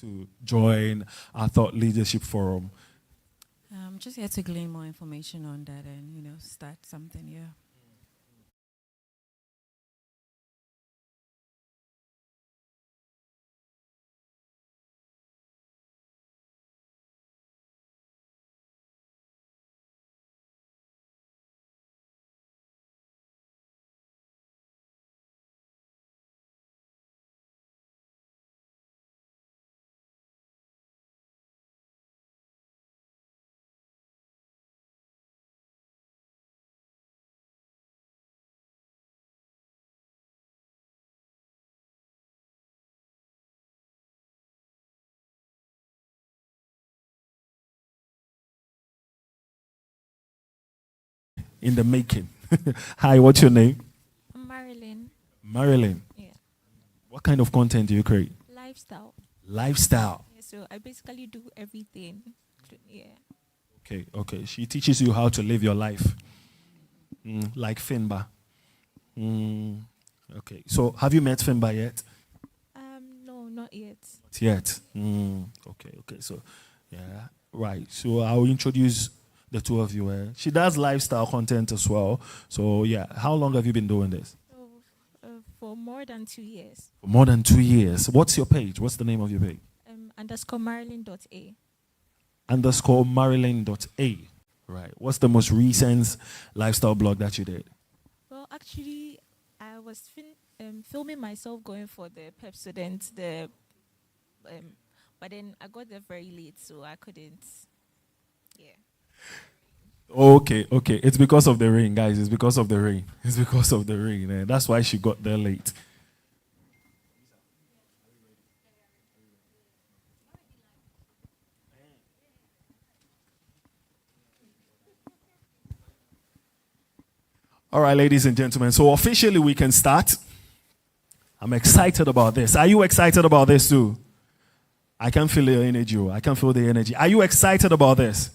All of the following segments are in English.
to join our Thought Leadership Forum? I'm just here to glean more information on that and, start something, yeah. In the making. Hi, what's your name? I'm Marilyn. Marilyn. Yeah. What kind of content do you create? Lifestyle. Lifestyle. Yeah, so I basically do everything. Yeah. Okay. She teaches you how to live your life. Like Finba. Okay. So have you met Finba yet? No, not yet. Not yet. Okay. So, yeah. Right. So I'll introduce the two of you. She does lifestyle content as well. So, yeah. How long have you been doing this? For more than 2 years. For more than 2 years. What's your page? What's the name of your page? _ Marilyn.a. _ Marilyn.a. Right. What's the most recent lifestyle blog that you did? Well, actually, I was filming myself going for the Pepsodent, but then I got there very late, so I couldn't. Yeah. Okay. It's because of the rain, guys. It's because of the rain. It's because of the rain. That's why she got there late. All right, ladies and gentlemen. So officially we can start. I'm excited about this. Are you excited about this too? I can feel the energy. I can feel the energy. Are you excited about this?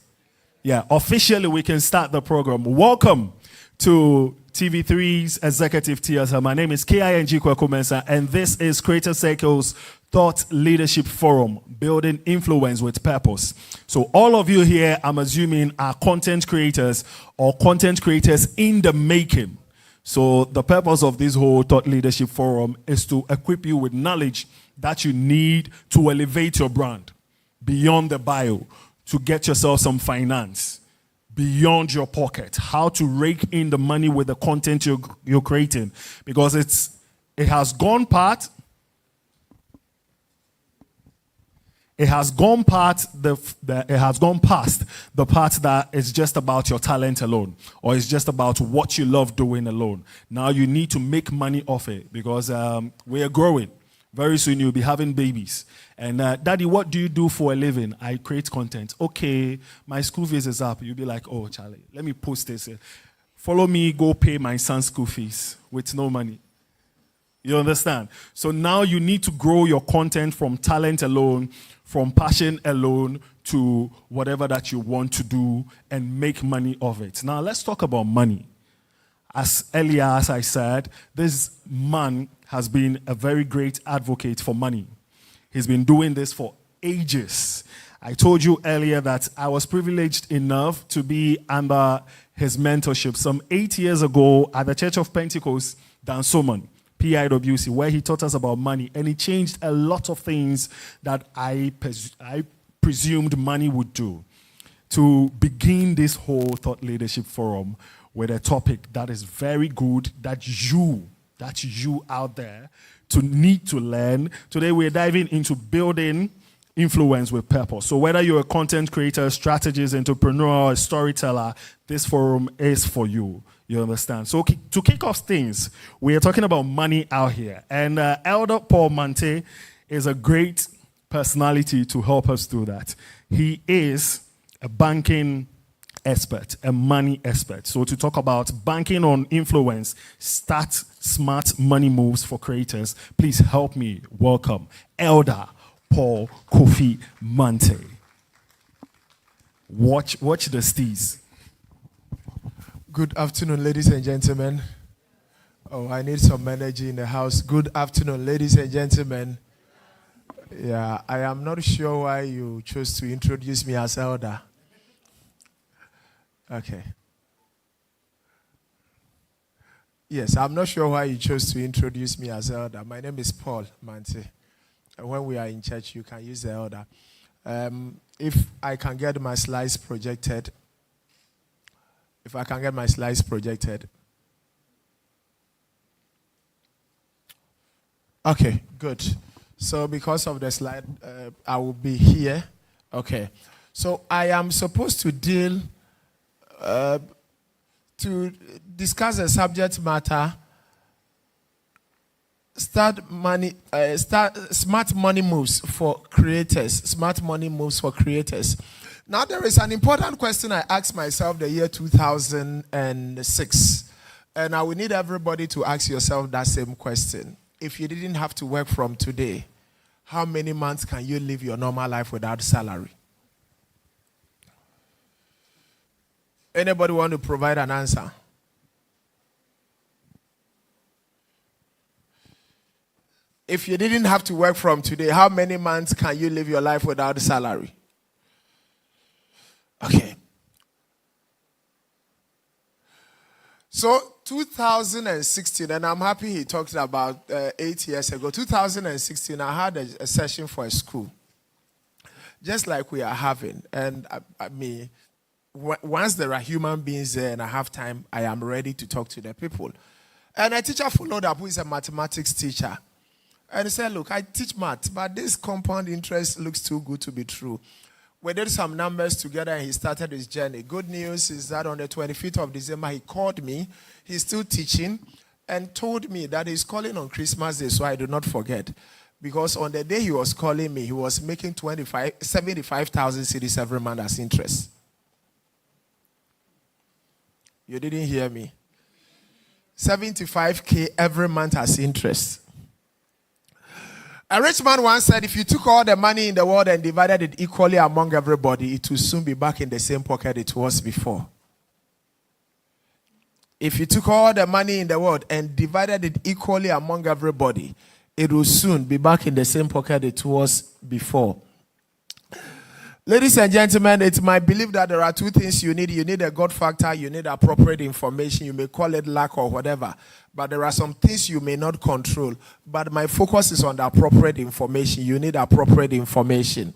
Yeah, officially we can start the program. Welcome to TV3's Executive Theater. My name is King Kwaku Mensah, and this is Creator Circle's Thought Leadership Forum, building influence with purpose. So all of you here, I'm assuming, are content creators or content creators in the making. So the purpose of this whole Thought Leadership Forum is to equip you with knowledge that you need to elevate your brand beyond the bio, to get yourself some finance beyond your pocket, how to rake in the money with the content you're creating, because it has gone past the part that is just about your talent alone, or it's just about what you love doing alone. Now you need to make money off it, because we are growing. Very soon you'll be having babies. And Daddy, what do you do for a living? I create content. Okay, my school fees is up. You'll be like, oh, Charlie, let me post this. Follow me, go pay my son's school fees with no money. You understand? So now you need to grow your content from talent alone, from passion alone, to whatever that you want to do and make money of it. Now let's talk about money. As earlier, as I said, this man has been a very great advocate for money. He's been doing this for ages. I told you earlier that I was privileged enough to be under his mentorship some 8 years ago at the Church of Pentecost, Dansoman, PIWC, where he taught us about money. And he changed a lot of things that I presumed money would do. To begin this whole Thought Leadership Forum with a topic that is very good, that you out there to need to learn. Today we're diving into building influence with purpose. So whether you're a content creator, strategist, entrepreneur, a storyteller, this forum is for you. You understand? So to kick off things, we are talking about money out here. And Elder Paul Mante is a great personality to help us do that. He is a banking expert, a money expert. So to talk about banking on influence, start smart money moves for creators, please help me welcome Elder Paul Kofi Mante. Watch the steez. Good afternoon, ladies and gentlemen. Oh, I need some energy in the house. Good afternoon, ladies and gentlemen. Yeah, I am not sure why you chose to introduce me as elder. Okay. Yes, I'm not sure why you chose to introduce me as elder. My name is Paul Mante. And when we are in church, you can use the elder. If I can get my slides projected. If I can get my slides projected. Okay, good. So because of the slide, I will be here. Okay. So I am supposed to deal, to discuss the subject matter, smart money moves for creators. Smart money moves for creators. Now there is an important question I asked myself the year 2006. And I will need everybody to ask yourself that same question. If you didn't have to work from today, how many months can you live your normal life without salary? Anybody want to provide an answer? If you didn't have to work from today, how many months can you live your life without salary? Okay. So 2016, and I'm happy he talked about 8 years ago. 2016, I had a session for a school, just like we are having. And I mean, once there are human beings there and I have time, I am ready to talk to the people. And a teacher followed up who is a mathematics teacher. And he said, look, I teach math, but this compound interest looks too good to be true. We did some numbers together and he started his journey. Good news is that on the 25th of December, he called me. He's still teaching and told me that he's calling on Christmas Day, so I do not forget. Because on the day he was calling me, he was making 75,000 cedis every month as interest. You didn't hear me. 75K every month as interest. A rich man once said, if you took all the money in the world and divided it equally among everybody, it will soon be back in the same pocket it was before. If you took all the money in the world and divided it equally among everybody, it will soon be back in the same pocket it was before. Ladies and gentlemen, it's my belief that there are two things you need. You need a God factor, you need appropriate information. You may call it luck or whatever. But there are some things you may not control. But my focus is on the appropriate information. You need appropriate information.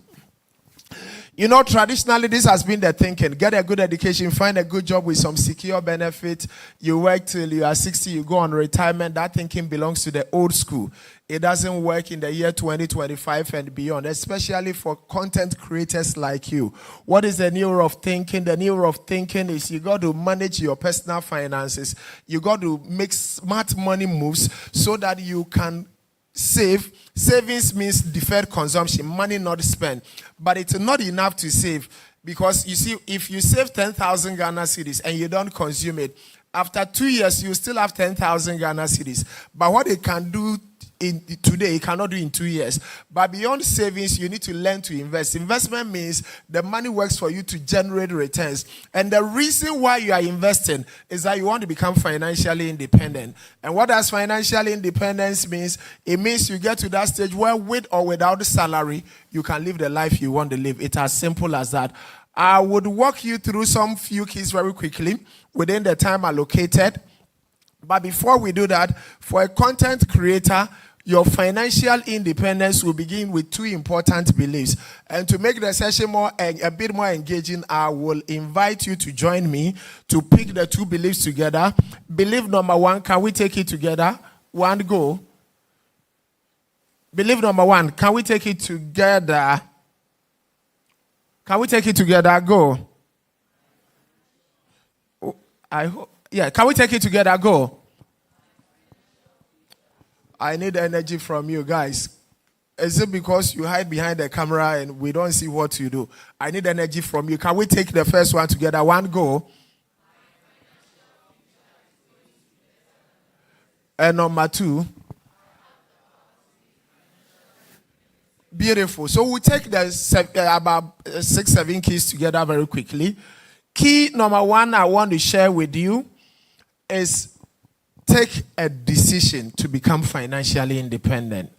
You know, traditionally, this has been the thinking. Get a good education, find a good job with some secure benefit. You work till you are 60, you go on retirement. That thinking belongs to the old school. It doesn't work in the year 2025 and beyond, especially for content creators like you. What is the new way of thinking? The new way of thinking is you got to manage your personal finances. You got to make smart money moves so that you can save. Savings means deferred consumption, money not spent. But it's not enough to save because you see, if you save 10,000 Ghana cedis and you don't consume it, after 2 years, you still have 10,000 Ghana cedis. But what it can do today, you cannot do in 2 years. But beyond savings, you need to learn to invest. Investment means the money works for you to generate returns. And the reason why you are investing is that you want to become financially independent. And what does financial independence means? It means you get to that stage where with or without salary, you can live the life you want to live. It's as simple as that. I would walk you through some few keys very quickly within the time allocated. But before we do that, for a content creator, your financial independence will begin with two important beliefs. And to make the session a bit more engaging, I will invite you to join me to pick the two beliefs together. Belief number one, can we take it together? One, go. Belief number one, can we take it together? Can we take it together? Go. I hope. Yeah, can we take it together? Go. I need energy from you guys. Is it because you hide behind the camera and we don't see what you do? I need energy from you. Can we take the first one together? One, go. And number two. Beautiful. So we'll take the about 6-7 keys together very quickly. Key number one I want to share with you is take a decision to become financially independent.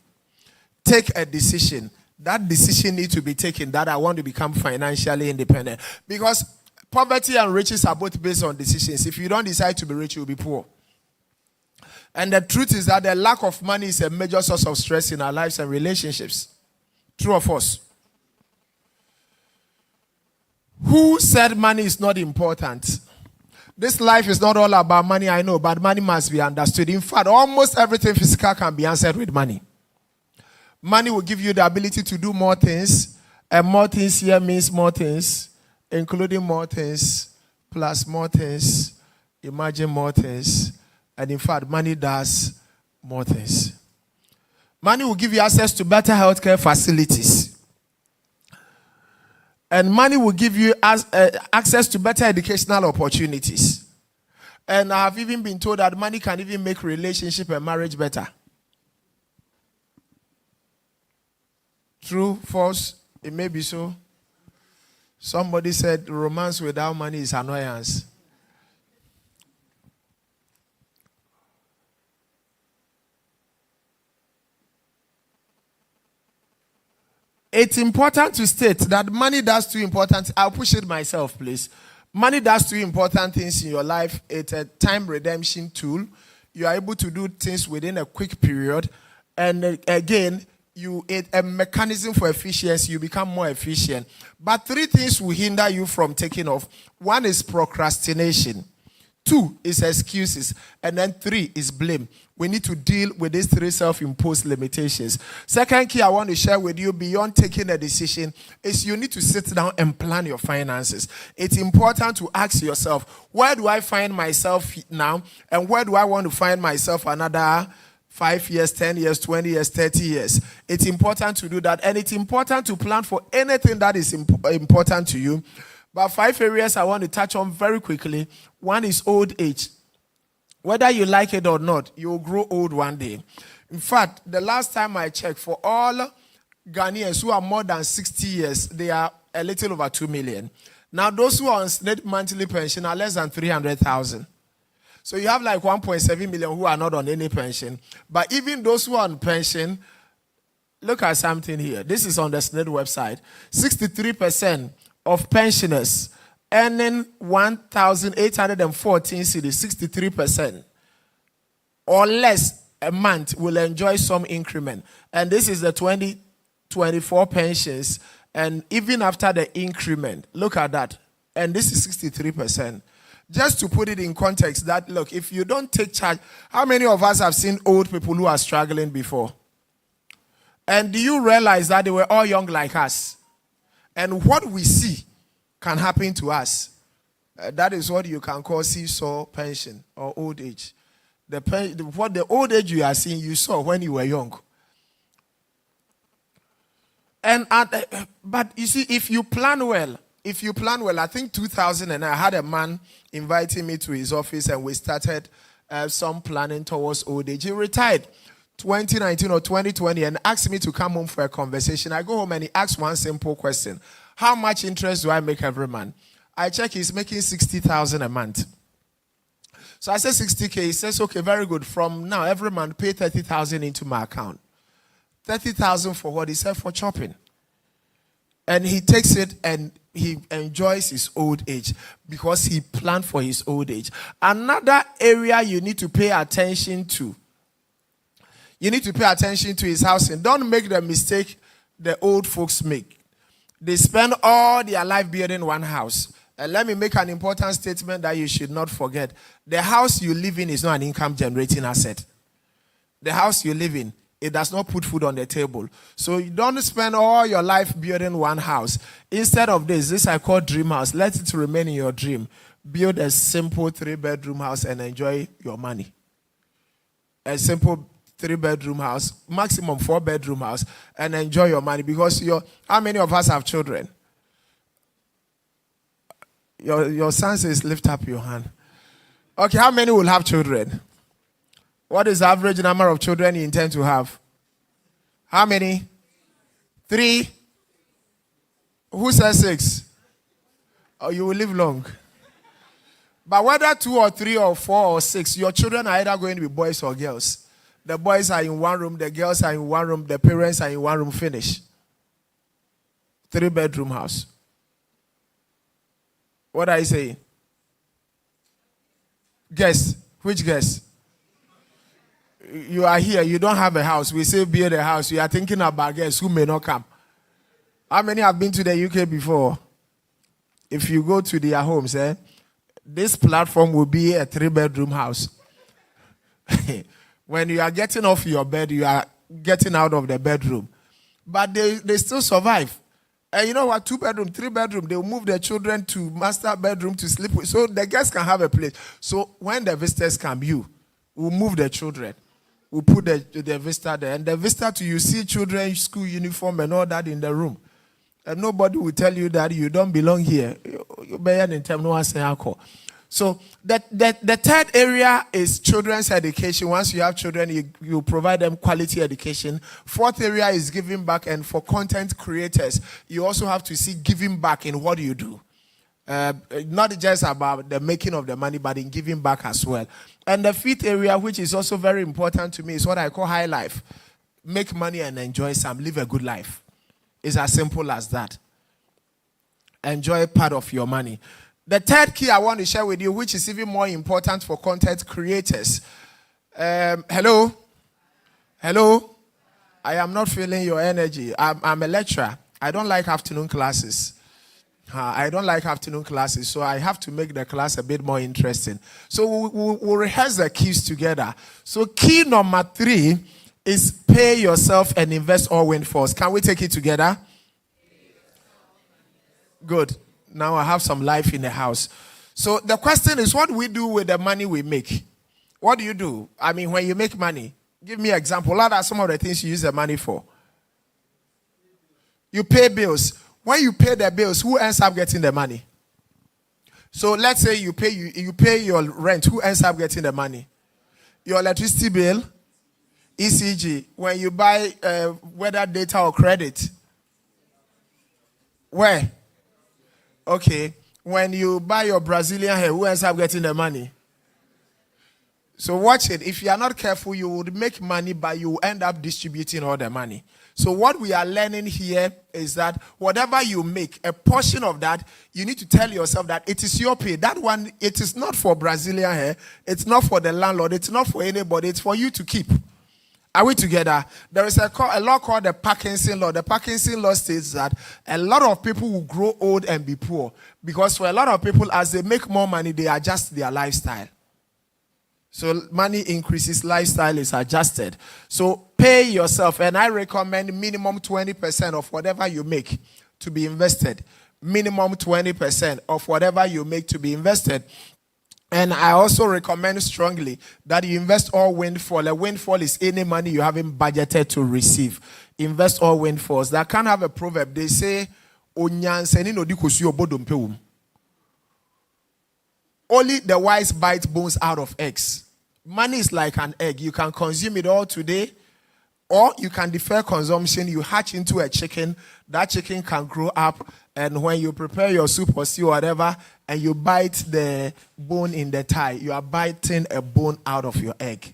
Take a decision that decision needs to be taken that I want to become financially independent. Because poverty and riches are both based on decisions. If you don't decide to be rich, you'll be poor. And the truth is that the lack of money is a major source of stress in our lives and relationships. True or false? Who said money is not important? This life is not all about money, I know, but money must be understood. In fact, almost everything physical can be answered with money. Money will give you the ability to do more things, and more things here means more things, including more things, plus more things, imagine more things, and in fact, money does more things. Money will give you access to better healthcare facilities. And money will give you access to better educational opportunities. And I have even been told that money can even make relationship and marriage better. True, false, it may be so. Somebody said romance without money is annoyance. It's important to state that money does two important. I'll push it myself, please. Money does two important things in your life. It's a time redemption tool. You are able to do things within a quick period. And again, it's a mechanism for efficiency. You become more efficient. But three things will hinder you from taking off. One is procrastination. Two is excuses. And then three is blame. We need to deal with these three self-imposed limitations. Second key I want to share with you beyond taking a decision is you need to sit down and plan your finances. It's important to ask yourself, where do I find myself now? And where do I want to find myself another 5 years, 10 years, 20 years, 30 years? It's important to do that. And it's important to plan for anything that is important to you. But 5 areas I want to touch on very quickly. One is old age. Whether you like it or not, you will grow old one day. In fact, the last time I checked, for all Ghanaians who are more than 60 years, they are a little over 2 million. Now, those who are on state monthly pension are less than 300,000. So you have like 1.7 million who are not on any pension. But even those who are on pension, look at something here. This is on the SNID website. 63% of pensioners earning 1,814 cedis, 63% or less a month will enjoy some increment. And this is the 2024 pensions. And even after the increment, look at that. And this is 63%. Just to put it in context, that look, if you don't take charge, how many of us have seen old people who are struggling before? And do you realize that they were all young like us? And what we see can happen to us. That is what you can call seesaw pension or old age. What the old age you are seeing, you saw when you were young. But you see, if you plan well, I think 2000, and I had a man inviting me to his office, and we started some planning towards old age. He retired 2019 or 2020 and asked me to come home for a conversation. I go home and he asks one simple question. How much interest do I make every month? I check, he's making 60,000 a month. So I said 60K. He says, okay, very good. From now, every month, pay 30,000 into my account. 30,000 for what? He said, for shopping. And he takes it and he enjoys his old age because he planned for his old age. Another area you need to pay attention to. You need to pay attention to his housing. Don't make the mistake the old folks make. They spend all their life building one house. And let me make an important statement that you should not forget. The house you live in is not an income generating asset. The house you live in, it does not put food on the table. So you don't spend all your life building one house. Instead of this I call dream house. Let it remain in your dream. Build a simple 3-bedroom house and enjoy your money. A simple 3-bedroom house, maximum 4-bedroom house, and enjoy your money. Because how many of us have children? Your son says, lift up your hand. Okay, how many will have children? What is the average number of children you intend to have? How many? 3? Who says 6? Oh, you will live long. But whether 2 or 3 or 4 or 6, your children are either going to be boys or girls. The boys are in one room, the girls are in one room, the parents are in one room, finish. 3-bedroom house. What are you saying? Guess. Which guess? You are here, you don't have a house. We say build a house. You are thinking about guests who may not come. How many have been to the UK before? If you go to their homes, this platform will be a 3-bedroom house. When you are getting off your bed, you are getting out of the bedroom. But they still survive. And you know what? 2-bedroom, 3-bedroom, they will move their children to master bedroom to sleep with. So the guests can have a place. So when the visitors come, you will move the children. We'll put the visitor there. And the visitor to you see children, school uniform and all that in the room. And nobody will tell you that you don't belong here. So the third area is children's education. Once you have children, you provide them quality education. Fourth area is giving back. And for content creators, you also have to see giving back in what you do. Not just about the making of the money, but in giving back as well. And the fifth area, which is also very important to me, is what I call high life. Make money and enjoy some. Live a good life. It's as simple as that. Enjoy part of your money. The third key I want to share with you, which is even more important for content creators. Hello? Hello? I am not feeling your energy. I'm a lecturer. I don't like afternoon classes. I don't like afternoon classes, so I have to make the class a bit more interesting. So we'll rehearse the keys together. So key number 3 is pay yourself and invest or win first. Can we take it together? Good. Now I have some life in the house. So the question is, what do we do with the money we make? What do you do? I mean, when you make money, give me an example. What are some of the things you use the money for? You pay bills. When you pay the bills, who ends up getting the money? So let's say you pay your rent. Who ends up getting the money? Your electricity bill, ECG. When you buy weather data or credit. Where? Okay. When you buy your Brazilian hair, who ends up getting the money? So watch it. If you are not careful, you would make money, but you will end up distributing all the money. So what we are learning here is that whatever you make, a portion of that, you need to tell yourself that it is your pay. That one, it is not for Brazilian hair. It's not for the landlord. It's not for anybody. It's for you to keep. Are we together? There is a law called the Parkinson law. The Parkinson law states that a lot of people will grow old and be poor. Because for a lot of people, as they make more money, they adjust their lifestyle. So money increases, lifestyle is adjusted. So pay yourself, and I recommend minimum 20% of whatever you make to be invested. Minimum 20% of whatever you make to be invested. And I also recommend strongly that you invest all windfall. A windfall is any money you haven't budgeted to receive. Invest all windfalls. That can have a proverb. They say, only the wise bite bones out of eggs. Money is like an egg. You can consume it all today, or you can defer consumption. You hatch into a chicken. That chicken can grow up, and when you prepare your soup or stew or whatever, and you bite the bone in the thigh, you are biting a bone out of your egg.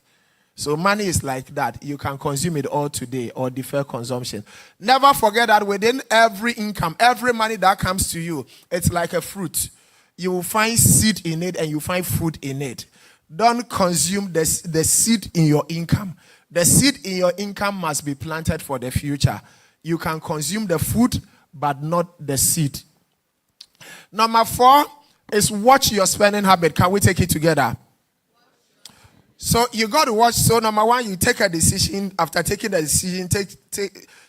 So money is like that. You can consume it all today or defer consumption. Never forget that within every income, every money that comes to you, it's like a fruit. You will find seed in it and you find food in it. Don't consume the seed in your income. The seed in your income must be planted for the future. You can consume the food, but not the seed. Number 4 is watch your spending habit. Can we take it together? So you got to watch. So number 1, you take a decision. After taking the decision,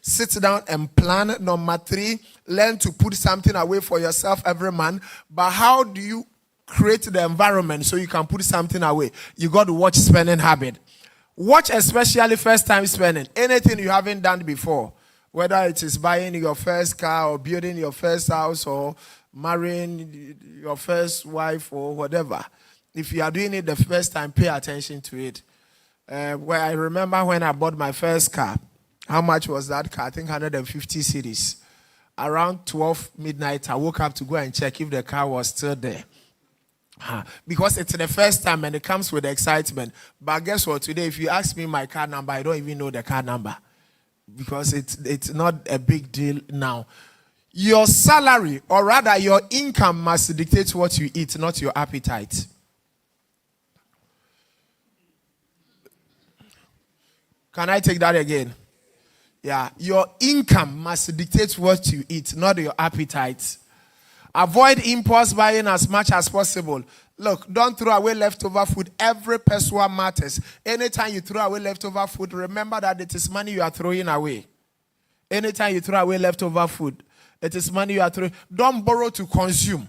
sit down and plan. Number 3, learn to put something away for yourself every month. But how do you create the environment so you can put something away? You got to watch spending habit. Watch especially first time spending. Anything you haven't done before, whether it is buying your first car or building your first house or marrying your first wife or whatever. If you are doing it the first time, pay attention to it. Where I remember when I bought my first car, how much was that car? I think 150 cedis. Around 12 midnight, I woke up to go and check if the car was still there. Because it's the first time and it comes with excitement. But guess what? Today, if you ask me my car number, I don't even know the car number. Because it's not a big deal now. Your salary, or rather your income, must dictate what you eat, not your appetite. Can I take that again? Yeah. Your income must dictate what you eat, not your appetite. Avoid impulse buying as much as possible. Look, don't throw away leftover food. Every peso matters. Anytime you throw away leftover food, remember that it is money you are throwing away. Anytime you throw away leftover food, it is money you are throwing. Don't borrow to consume.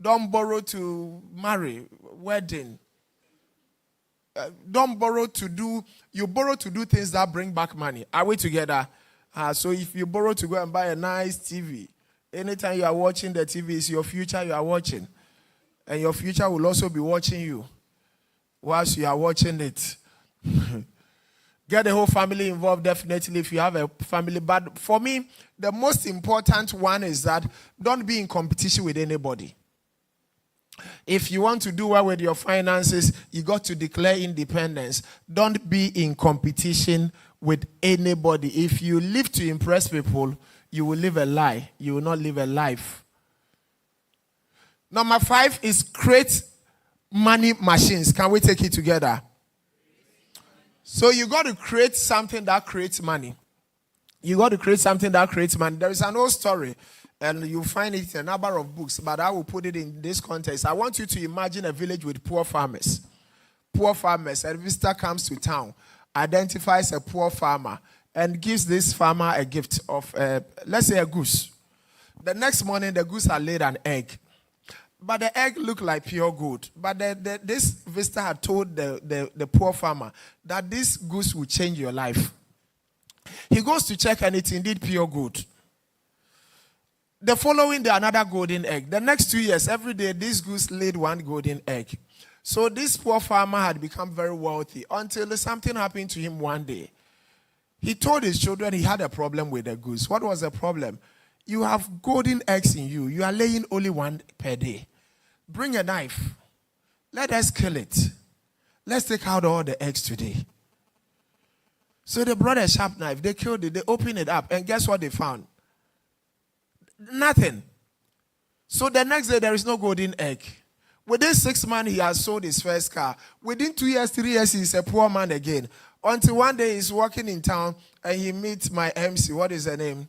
Don't borrow to marry, wedding. Don't borrow to do, you borrow to do things that bring back money. Are we together? So if you borrow to go and buy a nice TV, anytime you are watching the TV, it's your future you are watching. And your future will also be watching you whilst you are watching it. Get the whole family involved, definitely, if you have a family. But for me, the most important one is that don't be in competition with anybody. If you want to do well with your finances, you got to declare independence. Don't be in competition with anybody. If you live to impress people, you will live a lie. You will not live a life. Number 5 is create money machines. Can we take it together? So you got to create something that creates money. You got to create something that creates money. There is an old story, and you'll find it in a number of books, but I will put it in this context. I want you to imagine a village with poor farmers. Poor farmers. A visitor comes to town, identifies a poor farmer, and gives this farmer a gift of, let's say, a goose. The next morning, the goose had laid an egg. But the egg looked like pure gold. But this visitor had told the poor farmer that this goose will change your life. He goes to check, and it's indeed pure gold. The following day, another golden egg. The next 2 years, every day, this goose laid one golden egg. So this poor farmer had become very wealthy until something happened to him one day. He told his children he had a problem with the goose. What was the problem? You have golden eggs in you. You are laying only one per day. Bring a knife. Let us kill it. Let's take out all the eggs today. So they brought a sharp knife. They killed it. They opened it up. And guess what they found? Nothing. So the next day, there is no golden egg. Within 6 months, he has sold his first car. Within 2 years, 3 years, he's a poor man again. Until one day, he's walking in town, and he meets my MC. What is her name?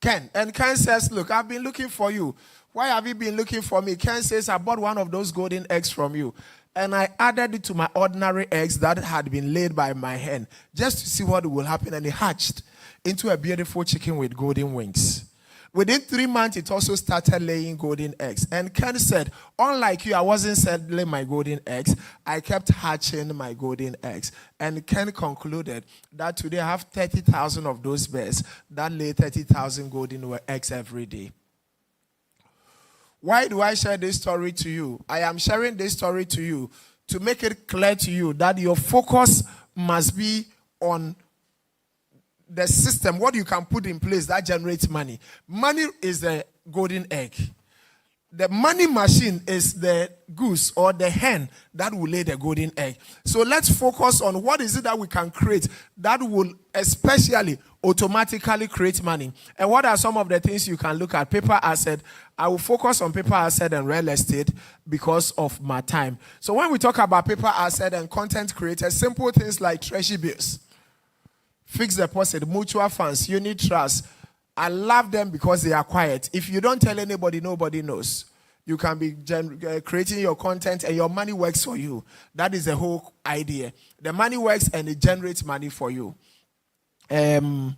Ken. And Ken says, look, I've been looking for you. Why have you been looking for me? Ken says, I bought one of those golden eggs from you. And I added it to my ordinary eggs that had been laid by my hen, just to see what will happen. And it hatched into a beautiful chicken with golden wings. Within 3 months, it also started laying golden eggs. And Ken said, unlike you, I wasn't selling my golden eggs. I kept hatching my golden eggs. And Ken concluded that today I have 30,000 of those birds that lay 30,000 golden eggs every day. Why do I share this story to you? I am sharing this story to you to make it clear to you that your focus must be on the system, what you can put in place that generates money. Money is the golden egg. The money machine is the goose or the hen that will lay the golden egg. So let's focus on what is it that we can create that will especially automatically create money. And what are some of the things you can look at? Paper asset. I will focus on paper asset and real estate because of my time. So when we talk about paper asset and content creators, simple things like treasury bills, fixed deposit, mutual funds, unit trust. I love them because they are quiet. If you don't tell anybody, nobody knows. You can be creating your content and your money works for you. That is the whole idea. The money works and it generates money for you. A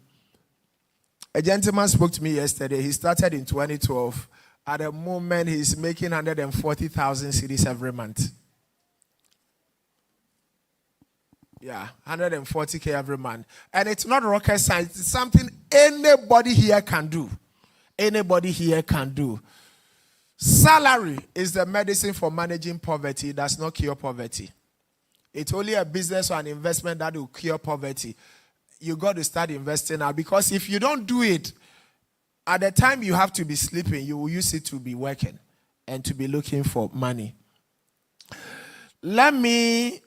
gentleman spoke to me yesterday. He started in 2012. At the moment, he's making 140,000 cedis every month. Yeah, 140K every month. And it's not rocket science. It's something anybody here can do. Anybody here can do. Salary is the medicine for managing poverty. It does not cure poverty. It's only a business or an investment that will cure poverty. You got to start investing now, because if you don't do it, at the time you have to be sleeping, you will use it to be working and to be looking for money. Let me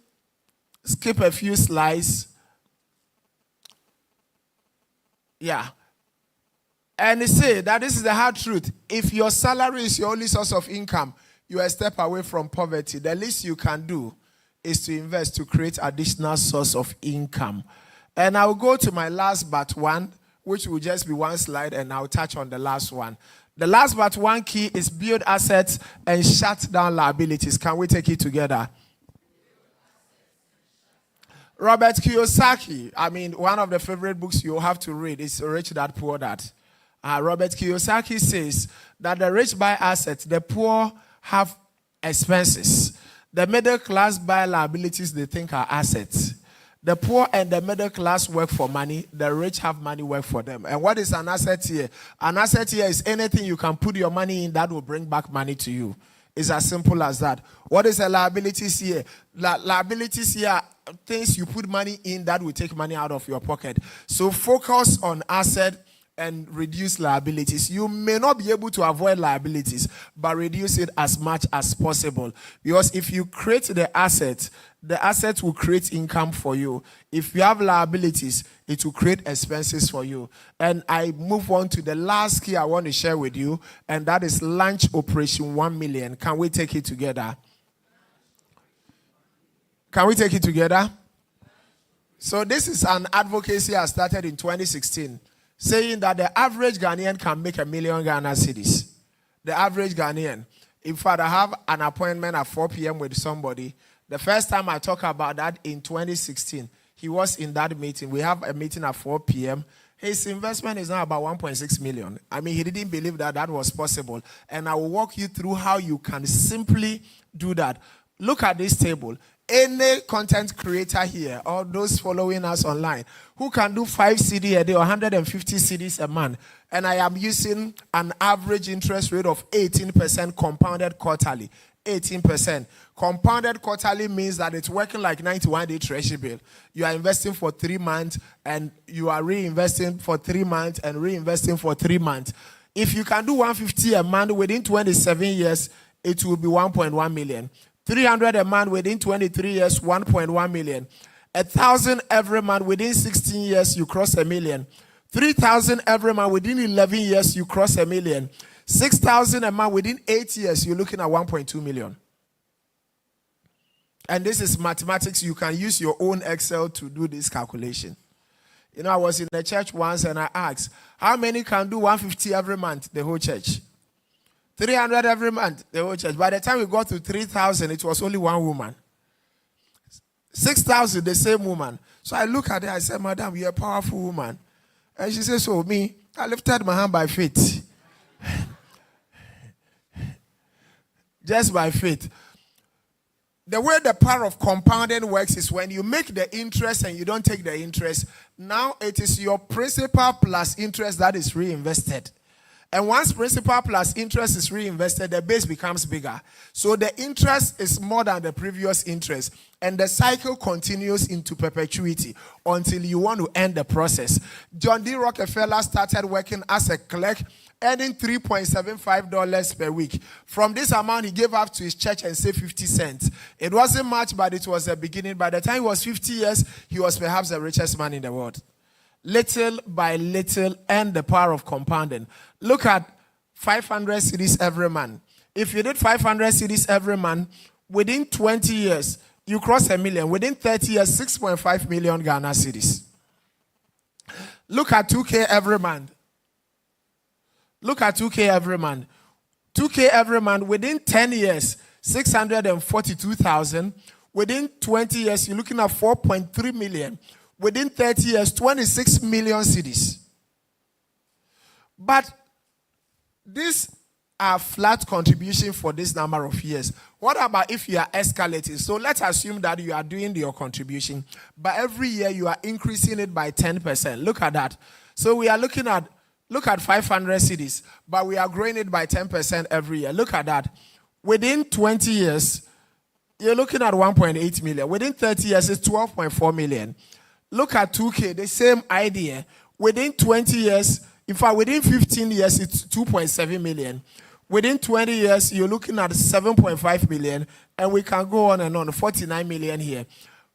skip a few slides. Yeah. And he said that this is the hard truth. If your salary is your only source of income, you are a step away from poverty. The least you can do is to invest to create additional source of income. And I'll go to my last but one, which will just be one slide, and I'll touch on the last one. The last but one key is build assets and shut down liabilities. Can we take it together? Robert Kiyosaki, one of the favorite books you have to read is Rich Dad, Poor Dad. Robert Kiyosaki says that the rich buy assets, the poor have expenses. The middle class buy liabilities they think are assets. The poor and the middle class work for money. The rich have money work for them. And what is an asset here? An asset here is anything you can put your money in that will bring back money to you. It's as simple as that. What is a liabilities here? Liabilities here are things you put money in that will take money out of your pocket. So focus on asset and reduce liabilities. You may not be able to avoid liabilities, but reduce it as much as possible. Because if you create the asset will create income for you. If you have liabilities, it will create expenses for you. And I move on to the last key I want to share with you, and that is launch Operation 1 million. Can we take it together? Can we take it together? So this is an advocacy I started in 2016. Saying that the average Ghanaian can make 1 million Ghana cedis. The average Ghanaian. In fact, I have an appointment at 4 p.m. with somebody. The first time I talk about that in 2016, he was in that meeting. We have a meeting at 4 p.m. His investment is now about 1.6 million. He didn't believe that was possible. And I will walk you through how you can simply do that. Look at this table. Any content creator here or those following us online who can do 5 CD a day or 150 CDs a month, and I am using an average interest rate of 18% compounded quarterly. 18%. Compounded quarterly means that it's working like 91-day treasury bill. You are investing for 3 months and you are reinvesting for 3 months and reinvesting for 3 months. If you can do 150 a month within 27 years, it will be 1.1 million. 300 a month within 23 years, 1.1 million. 1,000 every month within 16 years, you cross 1 million. 3,000 every month within 11 years, you cross 1 million. 6,000 a month within 8 years, you're looking at 1.2 million. And this is mathematics. You can use your own Excel to do this calculation. I was in the church once and I asked, how many can do 150 every month? The whole church. 300 every month, the whole church. By the time we got to 3,000, it was only one woman. 6,000, the same woman. So I look at her, I said, Madam, you're a powerful woman. And she says, so me, I lifted my hand by faith. Just by faith. The way the power of compounding works is when you make the interest and you don't take the interest, now it is your principal plus interest that is reinvested. And once principal plus interest is reinvested, the base becomes bigger. So the interest is more than the previous interest. And the cycle continues into perpetuity until you want to end the process. John D. Rockefeller started working as a clerk, earning $3.75 per week. From this amount, he gave up to his church and saved 50 cents. It wasn't much, but it was a beginning. By the time he was 50 years, he was perhaps the richest man in the world. Little by little, and the power of compounding. Look at 500 CDs every month. If you did 500 CDs every month, within 20 years, you cross 1 million. Within 30 years, 6.5 million Ghana cedis. Look at 2K every month. Look at 2K every month. 2K every month, within 10 years, 642,000. Within 20 years, you're looking at 4.3 million. Within 30 years, 26 million cedis. But these are flat contribution for this number of years. What about if you are escalating? So let's assume that you are doing your contribution, but every year you are increasing it by 10%. Look at that. So we are looking at, look at 500 cedis, but we are growing it by 10% every year. Look at that. Within 20 years, you're looking at 1.8 million. Within 30 years, it's 12.4 million. Look at 2K, the same idea. Within 20 years, in fact, within 15 years, it's 2.7 million. Within 20 years, you're looking at 7.5 million, and we can go on and on, 49 million here.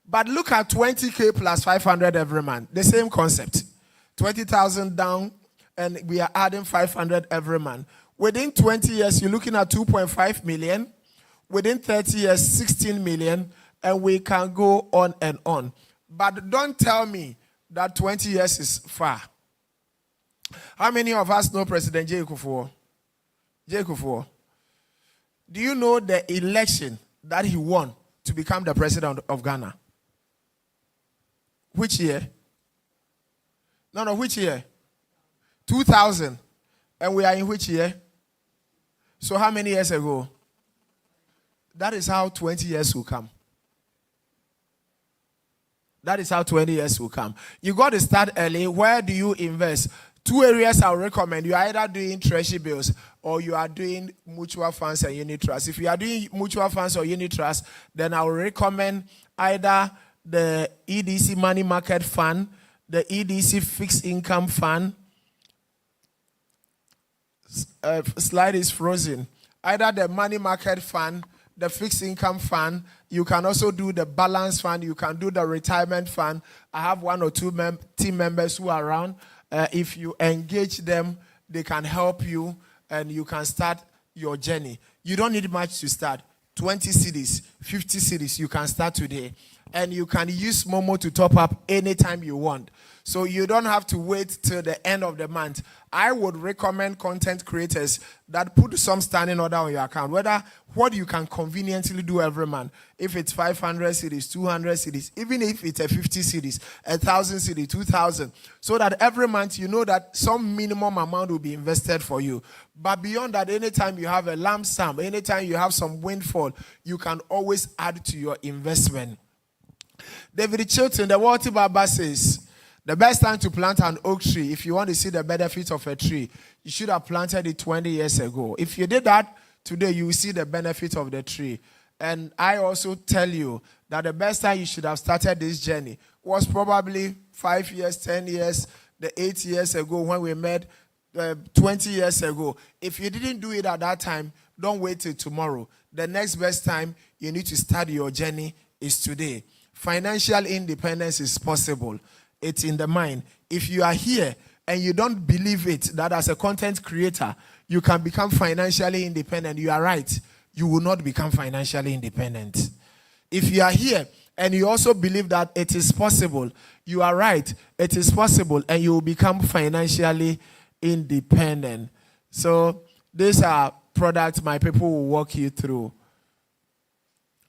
But look at 20K plus 500 every month, the same concept. 20,000 down, and we are adding 500 every month. Within 20 years, you're looking at 2.5 million. Within 30 years, 16 million, and we can go on and on. But don't tell me that 20 years is far. How many of us know President J. Kufuor? J. Kufuor. Do you know the election that he won to become the president of Ghana? Which year? No, which year? 2000. And we are in which year? So how many years ago? That is how 20 years will come. That is how 20 years will come. You got to start early. Where do you invest? 2 areas I would recommend. You are either doing treasury bills or you are doing mutual funds and unit trusts. If you are doing mutual funds or unit trusts, then I would recommend either the EDC Money Market Fund, the EDC Fixed Income Fund. Slide is frozen. Either the Money Market Fund, the Fixed Income Fund. You can also do the Balance Fund. You can do the Retirement Fund. I have 1 or 2 team members who are around. If you engage them, they can help you and you can start your journey. You don't need much to start. 20 cedis, 50 cedis, you can start today. And you can use Momo to top up anytime you want. So you don't have to wait till the end of the month. I would recommend content creators that put some standing order on your account, whether what you can conveniently do every month. If it's 500 cedis, 200 cedis, even if it's a 50 cedis, 1,000 cedis, 2,000, so that every month you know that some minimum amount will be invested for you. But beyond that, anytime you have a lump sum, anytime you have some windfall, you can always add to your investment. David Chilton, the Walter Baba says, the best time to plant an oak tree, if you want to see the benefits of a tree, you should have planted it 20 years ago. If you did that today, you will see the benefit of the tree. And I also tell you that the best time you should have started this journey was probably 5 years, 10 years, the 8 years ago when we met, 20 years ago. If you didn't do it at that time, don't wait till tomorrow. The next best time you need to start your journey is today. Financial independence is possible. It's in the mind. If you are here and you don't believe it, that as a content creator, you can become financially independent, you are right. You will not become financially independent. If you are here and you also believe that it is possible, you are right. It is possible and you will become financially independent. So these are products my people will walk you through.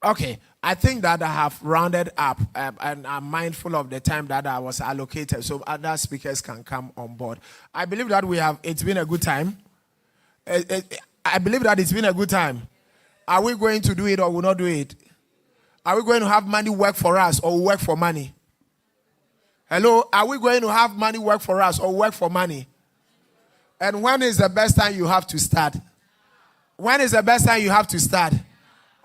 Okay, I think that I have rounded up and I'm mindful of the time that I was allocated so other speakers can come on board. I believe that it's been a good time. I believe that it's been a good time. Are we going to do it or will not do it? Are we going to have money work for us or work for money? Hello, are we going to have money work for us or work for money? And when is the best time you have to start? When is the best time you have to start?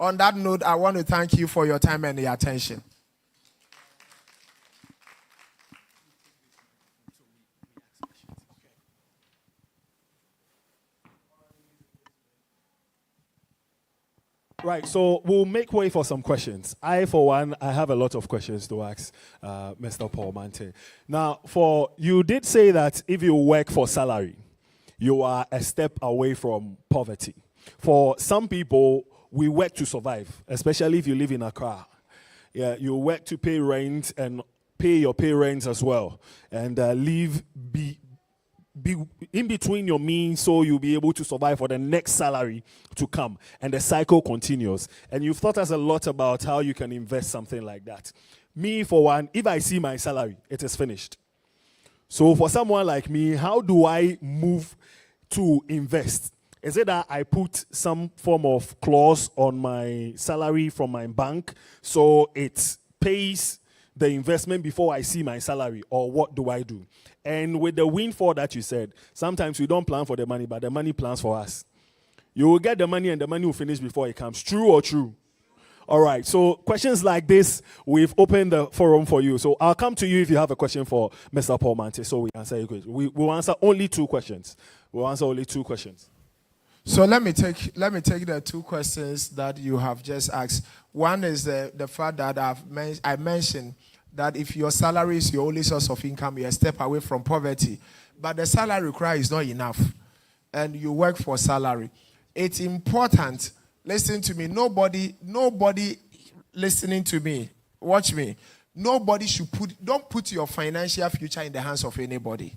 On that note, I want to thank you for your time and your attention. Right, so we'll make way for some questions. For one, I have a lot of questions to ask Mr. Paul Mante. Now, you did say that if you work for salary, you are a step away from poverty. For some people, we work to survive, especially if you live in Accra. Yeah, you work to pay rent and pay your parents as well, and live be in between your means, so you'll be able to survive for the next salary to come, and the cycle continues. And you've taught us a lot about how you can invest something like that. Me, for one, if I see my salary, it is finished. So for someone like me, how do I move to invest? Is it that I put some form of clause on my salary from my bank so it pays the investment before I see my salary, or what do I do? And with the windfall that you said, sometimes we don't plan for the money, but the money plans for us. You will get the money and the money will finish before it comes. True or true? All right, so questions like this, we've opened the forum for you. So I'll come to you if you have a question for Mr. Paul Mante, so we answer your question. We'll answer only 2 questions. We'll answer only 2 questions. So let me take the 2 questions that you have just asked. One is the fact that I mentioned that if your salary is your only source of income, you're a step away from poverty. but the salary required is not enough, and you work for salary. It's important. Listen to me. Nobody listening to me. Watch me. Nobody should don't put your financial future in the hands of anybody.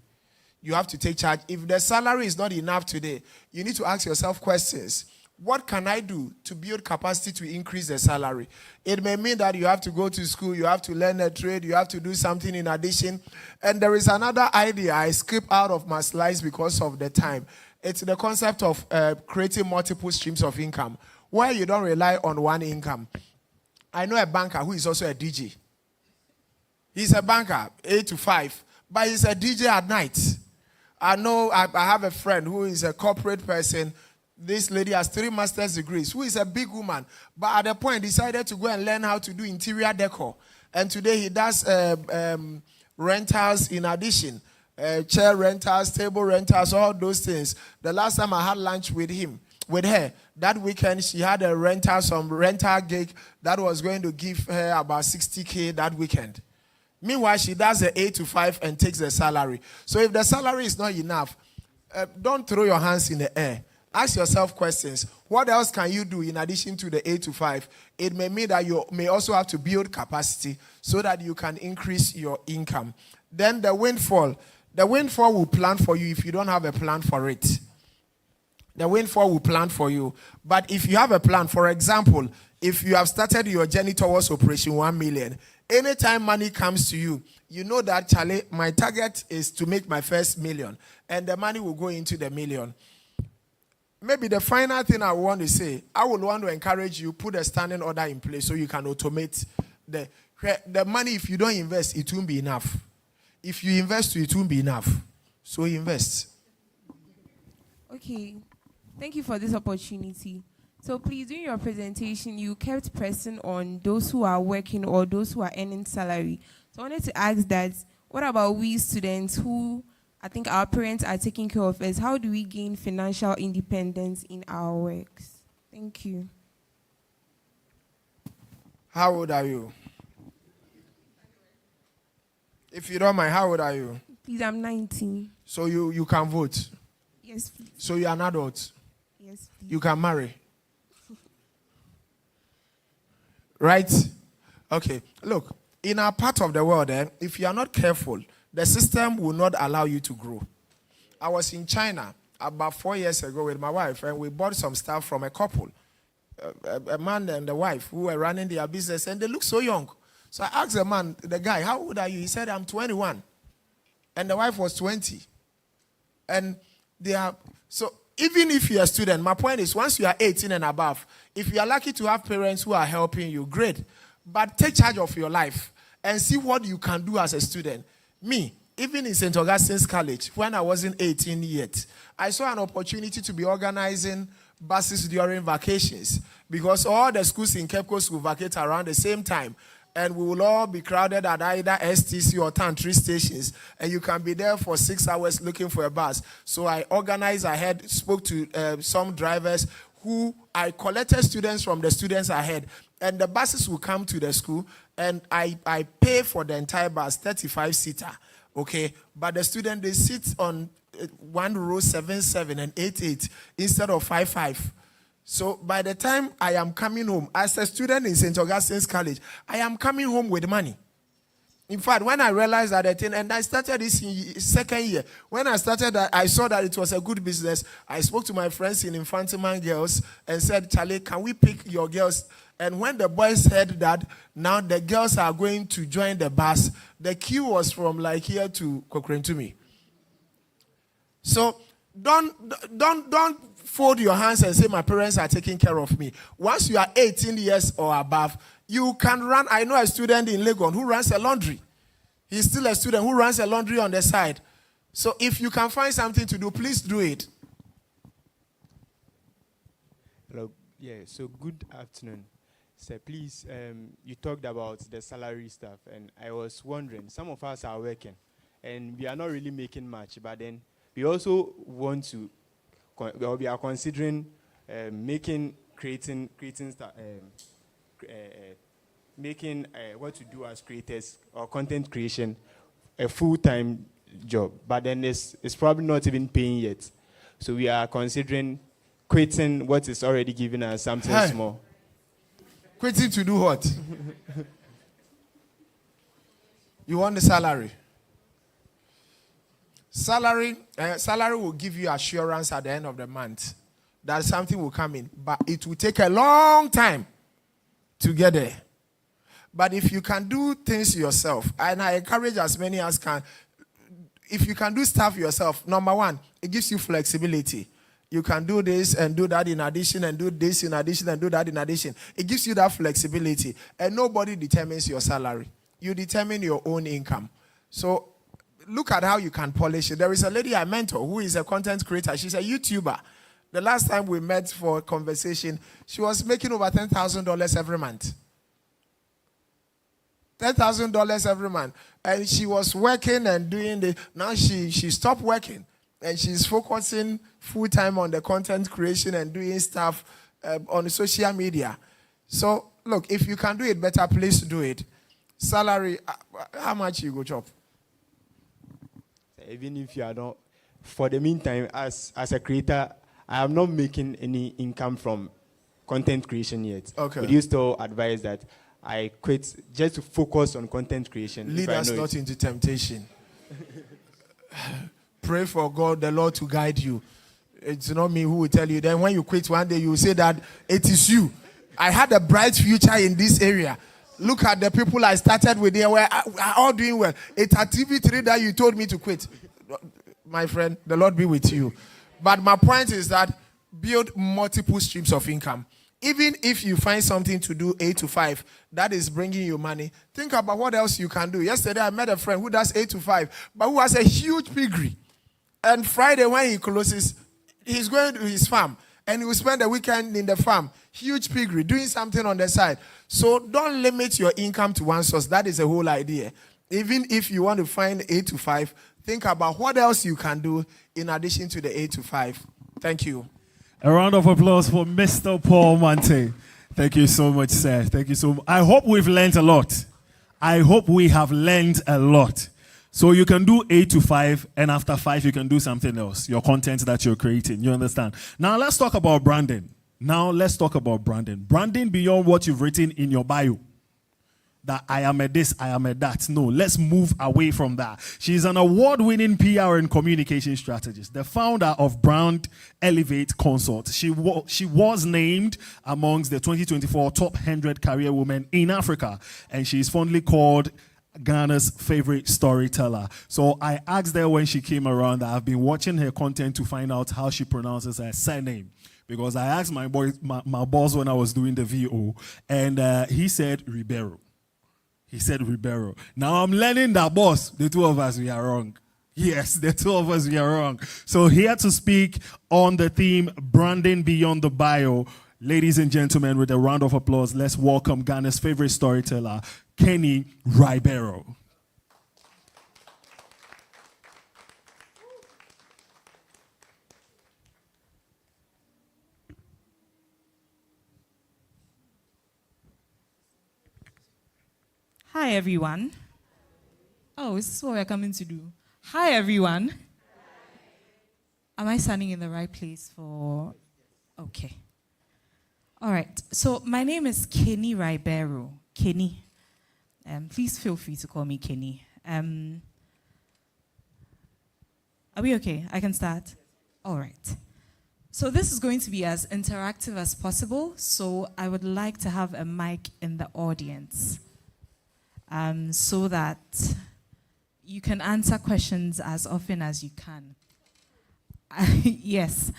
You have to take charge. If the salary is not enough today, you need to ask yourself questions. What can I do to build capacity to increase the salary? It may mean that you have to go to school, you have to learn a trade, you have to do something in addition. And there is another idea I skip out of my slides because of the time. It's the concept of creating multiple streams of income, where you don't rely on one income. I know a banker who is also a DJ. He's a banker, 8 to 5, but he's a DJ at night. I know I have a friend who is a corporate person. This lady has 3 master's degrees, who is a big woman, but at the point decided to go and learn how to do interior decor. And today he does rentals in addition, chair rentals, table rentals, all those things. The last time I had lunch with her, that weekend she had some rental gig that was going to give her about 60K that weekend. Meanwhile, she does the 8 to 5 and takes the salary. So if the salary is not enough, don't throw your hands in the air. Ask yourself questions. What else can you do in addition to the 8 to 5? It may mean that you may also have to build capacity so that you can increase your income. Then the windfall. The windfall will plan for you if you don't have a plan for it. The windfall will plan for you. But if you have a plan, for example, if you have started your journey towards Operation 1 million, anytime money comes to you, you know that, Charlie, my target is to make my first million, and the money will go into the million. Maybe the final thing I want to say, I would want to encourage you, put a standing order in place so you can automate the money. If you don't invest, it won't be enough. If you invest, it won't be enough. So invest. Okay. Thank you for this opportunity. So please, during your presentation, you kept pressing on those who are working or those who are earning salary. So I wanted to ask that, what about we students who I think our parents are taking care of us? How do we gain financial independence in our works? Thank you. How old are you? If you don't mind, how old are you? Please, I'm 19. So you can vote? Yes, please. So you're an adult? Yes, please. You can marry? Right? Okay. Look, in our part of the world, if you are not careful, the system will not allow you to grow. I was in China about 4 years ago with my wife, and we bought some stuff from a couple, a man and the wife, who were running their business, and they look so young. So I asked the guy, how old are you? He said, I'm 21. And the wife was 20. And so even if you're a student, my point is, once you are 18 and above, if you are lucky to have parents who are helping you, great. But take charge of your life and see what you can do as a student. Me, even in St. Augustine's College, when I wasn't 18 yet, I saw an opportunity to be organizing buses during vacations, because all the schools in Cape Coast will vacate around the same time, and we will all be crowded at either STC or Tantri stations, and you can be there for 6 hours looking for a bus. So I organized ahead, spoke to some drivers who I collected students from the students ahead, and the buses will come to the school, and I pay for the entire bus, 35-seater, okay? But the student, they sit on 1 row 7-7 and 8-8 instead of 5-5. So by the time I am coming home, as a student in St. Augustine's College, I am coming home with money. In fact, when I realized that thing, and I started this in second year, when I started that, I saw that it was a good business. I spoke to my friends in Infantiman Girls and said, Charlie, can we pick your girls? And when the boys heard that, now the girls are going to join the bus, the queue was from like here to Kokrentumi. So don't fold your hands and say, my parents are taking care of me. Once you are 18 years or above, you can run. I know a student in Legon who runs a laundry. He's still a student who runs a laundry on the side. So if you can find something to do, please do it. Hello. Yeah, so good afternoon. So please, you talked about the salary stuff, and I was wondering, some of us are working, and we are not really making much, but then we also want to, we are considering creating what to do as creators or content creation a full-time job, but then it's probably not even paying yet. So we are considering quitting what is already giving us something Hey. small. Quitting to do what? You want the salary. Salary will give you assurance at the end of the month that something will come in, but it will take a long time to get there. But if you can do things yourself, and I encourage as many as can, if you can do stuff yourself, number one, it gives you flexibility. You can do this and do that in addition, and do this in addition, and do that in addition. It gives you that flexibility, and nobody determines your salary. You determine your own income. So look at how you can polish it. There is a lady I mentor who is a content creator. She's a YouTuber. The last time we met for a conversation, she was making over $10,000 every month. $10,000 every month. And she was working and doing now she stopped working. And she's focusing full time on the content creation and doing stuff on social media. So, look, if you can do it better, please do it. Salary, how much you go chop? Even if you are not, for the meantime, as a creator, I am not making any income from content creation yet. Okay. Would you still advise that I quit just to focus on content creation? Lead us not into temptation. Pray for God, the Lord, to guide you. It's not me who will tell you. Then when you quit one day, you will say that it is you. I had a bright future in this area. Look at the people I started with here, where are all doing well. It's at TV3 that you told me to quit. My friend, the Lord be with you. But my point is that build multiple streams of income. Even if you find something to do 8 to 5, that is bringing you money. Think about what else you can do. Yesterday, I met a friend who does 8 to 5, but who has a huge piggery. And Friday, when he closes, he's going to his farm. And he will spend the weekend in the farm. Huge piggery, doing something on the side. So don't limit your income to one source. That is the whole idea. Even if you want to find 8 to 5, think about what else you can do in addition to the 8 to 5. Thank you. A round of applause for Mr. Paul Mante. Thank you so much, sir. Thank you so much. I hope we've learned a lot. I hope we have learned a lot. So you can do 8 to 5, and after 5, you can do something else. Your content that you're creating. You understand? Now let's talk about branding. Branding beyond what you've written in your bio. That I am a this, I am a that. No, let's move away from that. She's an award-winning PR and communication strategist, the founder of Brand Elevate Consult. She was named amongst the 2024 top 100 career women in Africa, and she is fondly called Ghana's favorite storyteller. So I asked her when she came around that I've been watching her content to find out how she pronounces her surname. Because I asked my boss when I was doing the VO, and he said Ribeiro. He said Ribeiro. Now I'm learning that, boss, the two of us, we are wrong. Yes, the two of us, we are wrong. So here to speak on the theme, branding beyond the bio, ladies and gentlemen, with a round of applause, let's welcome Ghana's favorite storyteller, Kenny Ribeiro. Hi, everyone. Oh, this is what we're coming to do. Hi, everyone. Am I standing in the right place for... Okay. All right. So my name is Kenny Ribeiro. Kenny. Please feel free to call me Kenny. Are we okay? I can start? All right. So this is going to be as interactive as possible. So I would like to have a mic in the audience. So that you can answer questions as often as you can. Yes.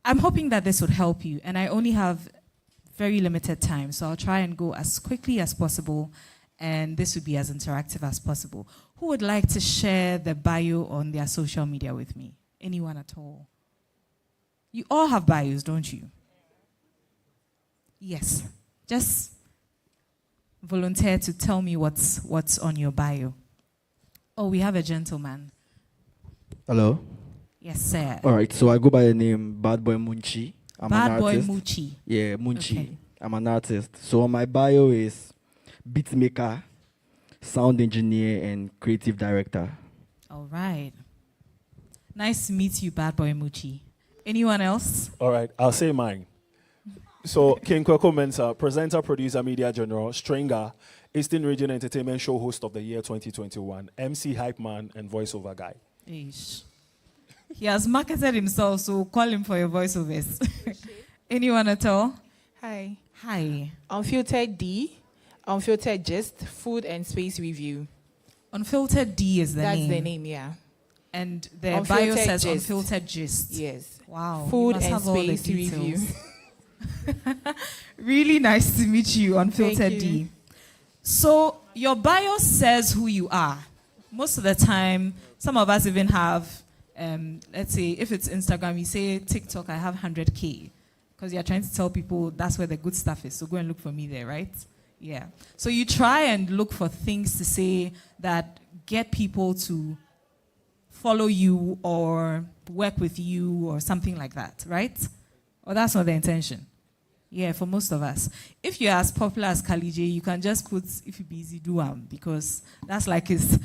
I'm hoping that this would help you, and I only have very limited time, so I'll try and go as quickly as possible, and this would be as interactive as possible. Who would like to share the bio on their social media with me? Anyone at all? You all have bios, don't you? Yes. Just volunteer to tell me what's on your bio. Oh, we have a gentleman. Hello. Yes, sir. All right, so I go by the name Bad Boy Munchi. I'm an Bad Boy artist. Muchi. Yeah, Munchi. Okay. I'm an artist. So on my bio is beat maker, sound engineer, and creative director. All right. Nice to meet you, Bad Boy Muchi. Anyone else? All right, I'll say mine. So, King Kweko Mensah, presenter, producer, media general, stringer, Eastern Region Entertainment Show host of the year 2021, MC Hype Man, and voiceover guy. Ish. He has marketed himself, so call him for your voiceovers. Anyone at all? Hi. Hi. Unfiltered D, Unfiltered Gist, Food and Space Review. Unfiltered D is the That's name. the name, yeah. And the bio Unfiltered says Gist. Unfiltered Gist. Yes. Wow. you Food must and have all the Space Review. details. Really nice to meet you, Unfiltered Thank D. you. So your bio says who you are. Most of the time, some of us even have, let's say, if it's Instagram, you say TikTok, I have 100K. Because you're trying to tell people that's where the good stuff is. So go and look for me there, right? Yeah. So you try and look for things to say that get people to follow you or work with you or something like that, right? Or that's not the intention. Yeah, for most of us. If you're as popular as Kali J, you can just put, if you busy, do because that's like his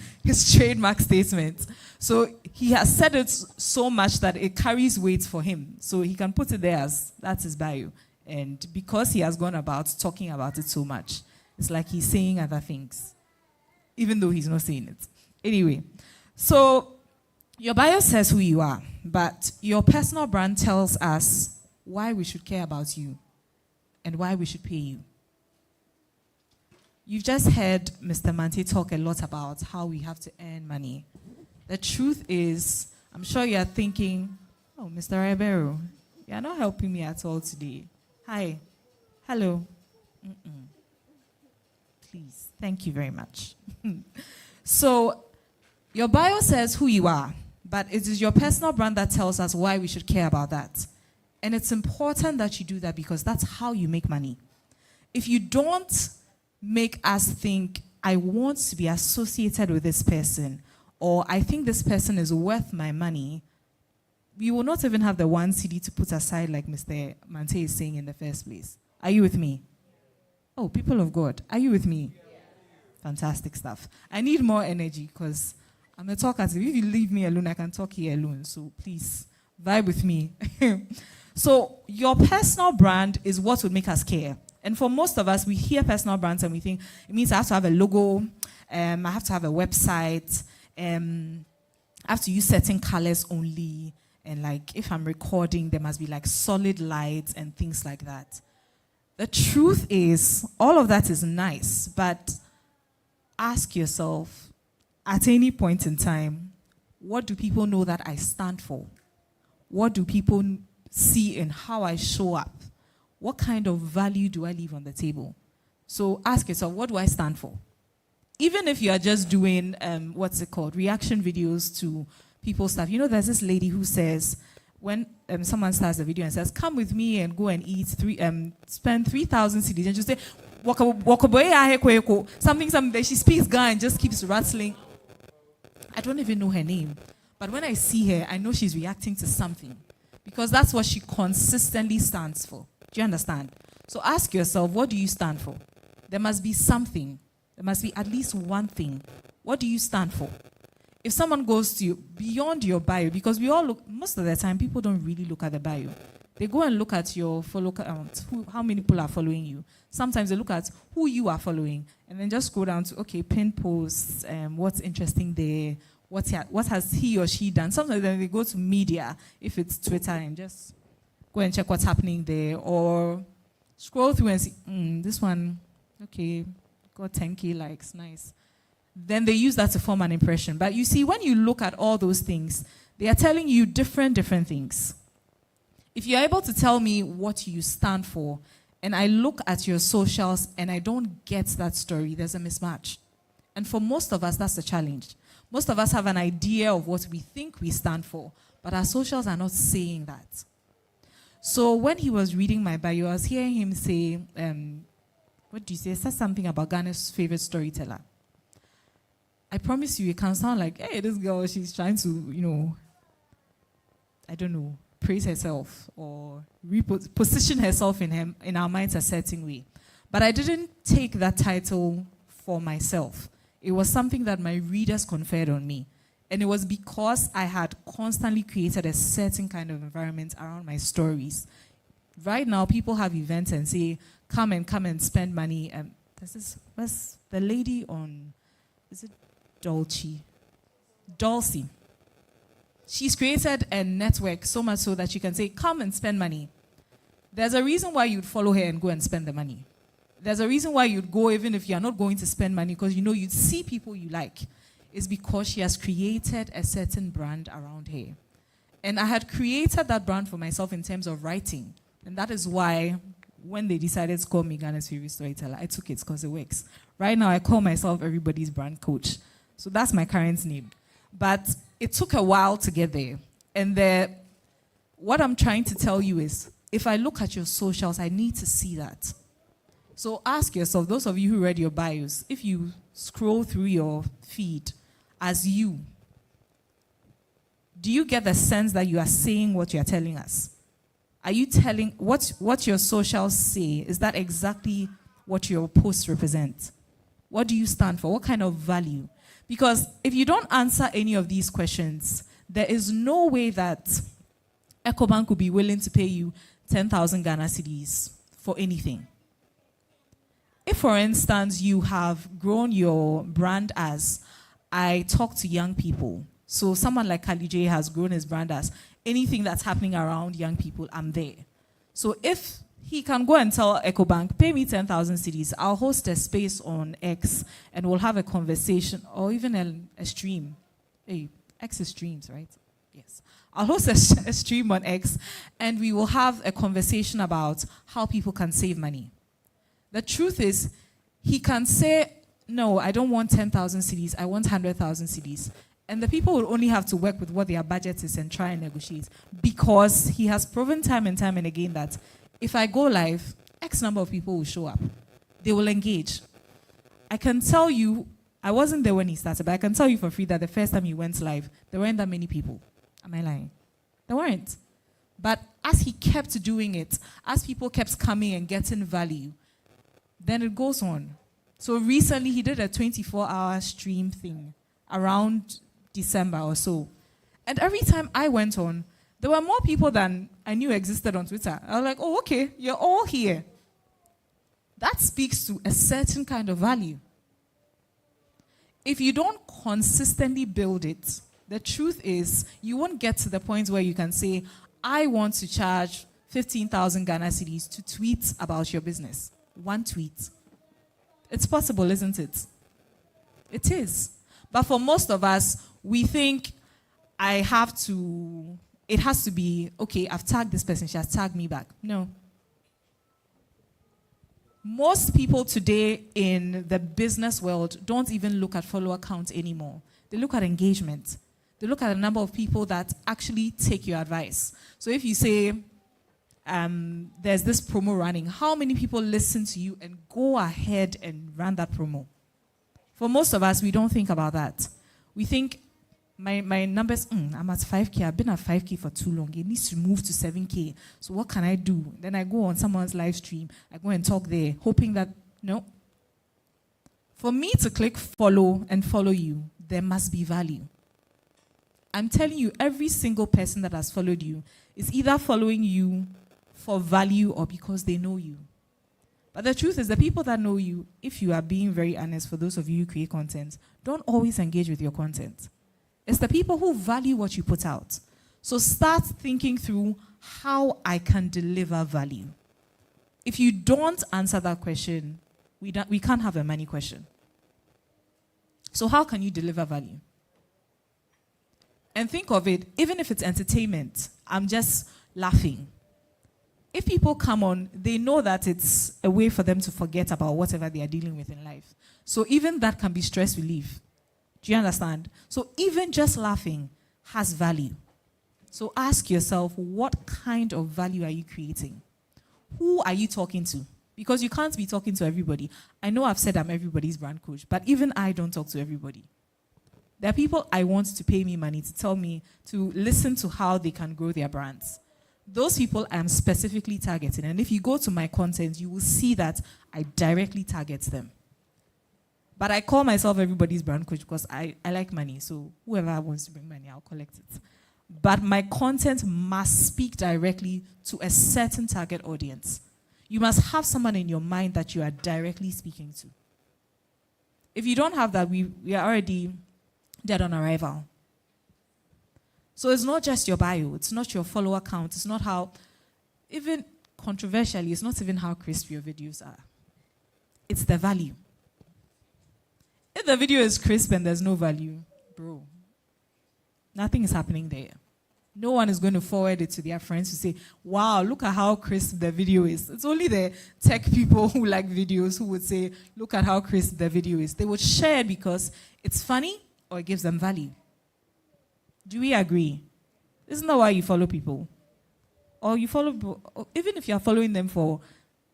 trademark statement. So he has said it so much that it carries weight for him. So he can put it there as, that's his bio. And because he has gone about talking about it so much, it's like he's saying other things, even though he's not saying it. Anyway, so your bio says who you are, but your personal brand tells us why we should care about you and why we should pay you. You've just heard Mr. Mante talk a lot about how we have to earn money. The truth is, I'm sure you're thinking, oh, Mr. Ribeiro, you're not helping me at all today. Hi. Hello. Mm-mm. Please. Thank you very much. So, your bio says who you are, but it is your personal brand that tells us why we should care about that. And it's important that you do that because that's how you make money. If you don't make us think, I want to be associated with this person, or I think this person is worth my money, we will not even have the 1 CD to put aside like Mr. Mante is saying in the first place. Are you with me? Oh, people of God, are you with me? Fantastic stuff. I need more energy because I'm a talker. If you leave me alone, I can talk here alone. So please, vibe with me. So your personal brand is what would make us care. And for most of us, we hear personal brands and we think, it means I have to have a logo, I have to have a website, I have to use certain colors only, and like if I'm recording, there must be like solid lights and things like that. The truth is, all of that is nice, but ask yourself, at any point in time, what do people know that I stand for? What do people see in how I show up? What kind of value do I leave on the table? So ask yourself, what do I stand for? Even if you are just doing, reaction videos to people's stuff. You know, there's this lady who says, when someone starts a video and says, come with me and go and eat, spend 3,000 cedis, and just say, something that she speaks Ghana and just keeps rattling. I don't even know her name. But when I see her, I know she's reacting to something. Because that's what she consistently stands for. Do you understand? So ask yourself, what do you stand for? There must be something. There must be at least one thing. What do you stand for? If someone goes to you beyond your bio, because we all look, most of the time, people don't really look at the bio. They go and look at your follow count, how many people are following you. Sometimes they look at who you are following, and then just go down to, okay, pin posts, what's interesting there, what has he or she done. Sometimes then they go to media, if it's Twitter, and just go and check what's happening there, or scroll through and see, this one, okay, got 10K likes, nice. Then they use that to form an impression. But you see, when you look at all those things, they are telling you different things. If you're able to tell me what you stand for, and I look at your socials and I don't get that story, there's a mismatch. And for most of us, that's the challenge. Most of us have an idea of what we think we stand for, but our socials are not saying that. So when he was reading my bio, I was hearing him say, what do you say? He said something about Ghana's favorite storyteller. I promise you, it can sound like, hey, this girl, she's trying to, I don't know, praise herself or position herself in our minds a certain way. But I didn't take that title for myself. It was something that my readers conferred on me. And it was because I had constantly created a certain kind of environment around my stories. Right now, people have events and say, come and spend money. What's the lady on, is it Dulcie. She's created a network so much so that she can say, come and spend money. There's a reason why you'd follow her and go and spend the money. There's a reason why you'd go even if you're not going to spend money, because you know you'd see people you like. It's because she has created a certain brand around her. And I had created that brand for myself in terms of writing. And that is why when they decided to call me Ghana's favorite storyteller, I took it because it works. Right now, I call myself everybody's brand coach. So that's my current name. But it took a while to get there. And what I'm trying to tell you is, if I look at your socials, I need to see that. So ask yourself, those of you who read your bios, if you scroll through your feed as you, do you get the sense that you are saying what you are telling us? Are you telling what your socials say? Is that exactly what your posts represent? What do you stand for? What kind of value? Because if you don't answer any of these questions, there is no way that Ecobank would be willing to pay you 10,000 Ghana cedis for anything. If, for instance, you have grown your brand as, I talk to young people. So someone like Kali J has grown his brand as, anything that's happening around young people, I'm there. So if he can go and tell Ecobank, pay me 10,000 cedis, I'll host a space on X and we'll have a conversation, or even a stream. Hey, X is streams, right? Yes. I'll host a stream on X and we will have a conversation about how people can save money. The truth is, he can say, no, I don't want 10,000 cedis, I want 100,000 cedis. And the people will only have to work with what their budget is and try and negotiate, because he has proven time and time and again that if I go live, X number of people will show up. They will engage. I can tell you, I wasn't there when he started, but I can tell you for free that the first time he went live, there weren't that many people. Am I lying? There weren't. But as he kept doing it, as people kept coming and getting value, then it goes on. So recently he did a 24-hour stream thing around December or so. And every time I went on, there were more people than I knew existed on Twitter. I was like, oh, okay, you're all here. That speaks to a certain kind of value. If you don't consistently build it, the truth is you won't get to the point where you can say, I want to charge 15,000 Ghana cedis to tweet about your business. One tweet. It's possible, isn't it? It is. But for most of us, we think it has to be, okay, I've tagged this person, she has tagged me back. No. Most people today in the business world don't even look at follower count anymore. They look at engagement. They look at the number of people that actually take your advice. So if you say, there's this promo running, how many people listen to you and go ahead and run that promo? For most of us, we don't think about that. We think, my numbers, I'm at 5K, I've been at 5K for too long, it needs to move to 7K. So what can I do? Then I go on someone's live stream, I go and talk there, hoping that, no. For me to click follow and follow you, there must be value. I'm telling you, every single person that has followed you is either following you for value or because they know you. But the truth is, the people that know you, if you are being very honest, for those of you who create content, don't always engage with your content. It's the people who value what you put out. So start thinking through how I can deliver value. If you don't answer that question, we can't have a money question. So how can you deliver value? And think of it, even if it's entertainment, I'm just laughing. If people come on, they know that it's a way for them to forget about whatever they are dealing with in life. So even that can be stress relief. Do you understand? So even just laughing has value. So ask yourself, what kind of value are you creating? Who are you talking to? Because you can't be talking to everybody. I know I've said I'm everybody's brand coach, but even I don't talk to everybody. There are people I want to pay me money to tell me to listen to how they can grow their brands. Those people I am specifically targeting. And if you go to my content, you will see that I directly target them. But I call myself everybody's brand coach because I like money. So whoever wants to bring money, I'll collect it. But my content must speak directly to a certain target audience. You must have someone in your mind that you are directly speaking to. If you don't have that, we are already dead on arrival. So it's not just your bio. It's not your follower count. It's not how, even controversially, it's not even how crisp your videos are. It's the value. If the video is crisp and there's no value, bro, nothing is happening there. No one is going to forward it to their friends to say, wow, look at how crisp the video is. It's only the tech people who like videos who would say, look at how crisp the video is. They would share it because it's funny or it gives them value. Do we agree? Isn't that why you follow people? Or you follow, even if you're following them for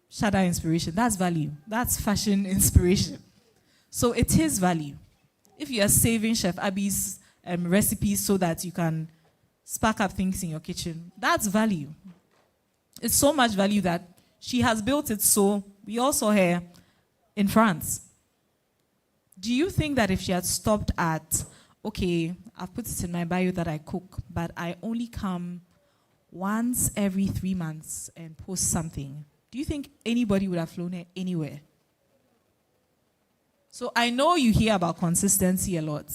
shadow inspiration, that's value. That's fashion inspiration. So it is value. If you are saving Chef Abby's recipes so that you can spark up things in your kitchen, that's value. It's so much value that she has built it so we all saw her in France. Do you think that if she had stopped at, okay, I've put it in my bio that I cook, but I only come once every 3 months and post something, do you think anybody would have flown her anywhere? So I know you hear about consistency a lot.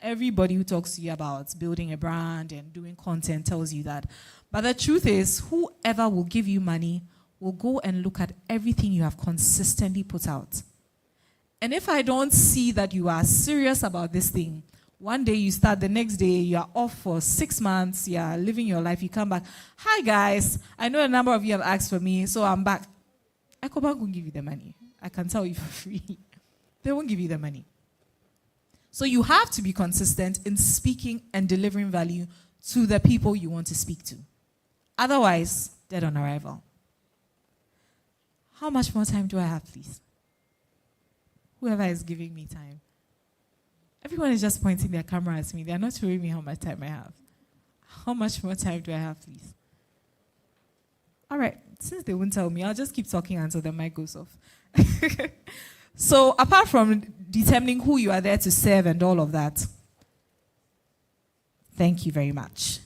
Everybody who talks to you about building a brand and doing content tells you that. But the truth is, whoever will give you money will go and look at everything you have consistently put out. And if I don't see that you are serious about this thing, one day you start, the next day you are off for 6 months, you are living your life, you come back. Hi guys, I know a number of you have asked for me, so I'm back. EcoBank won't give you the money. I can tell you for free. They won't give you the money. So you have to be consistent in speaking and delivering value to the people you want to speak to. Otherwise, dead on arrival. How much more time do I have, please? Whoever is giving me time. Everyone is just pointing their camera at me. They are not showing me how much time I have. How much more time do I have, please? All right, since they won't tell me, I'll just keep talking until the mic goes off. So apart from determining who you are there to serve and all of that, thank you very much.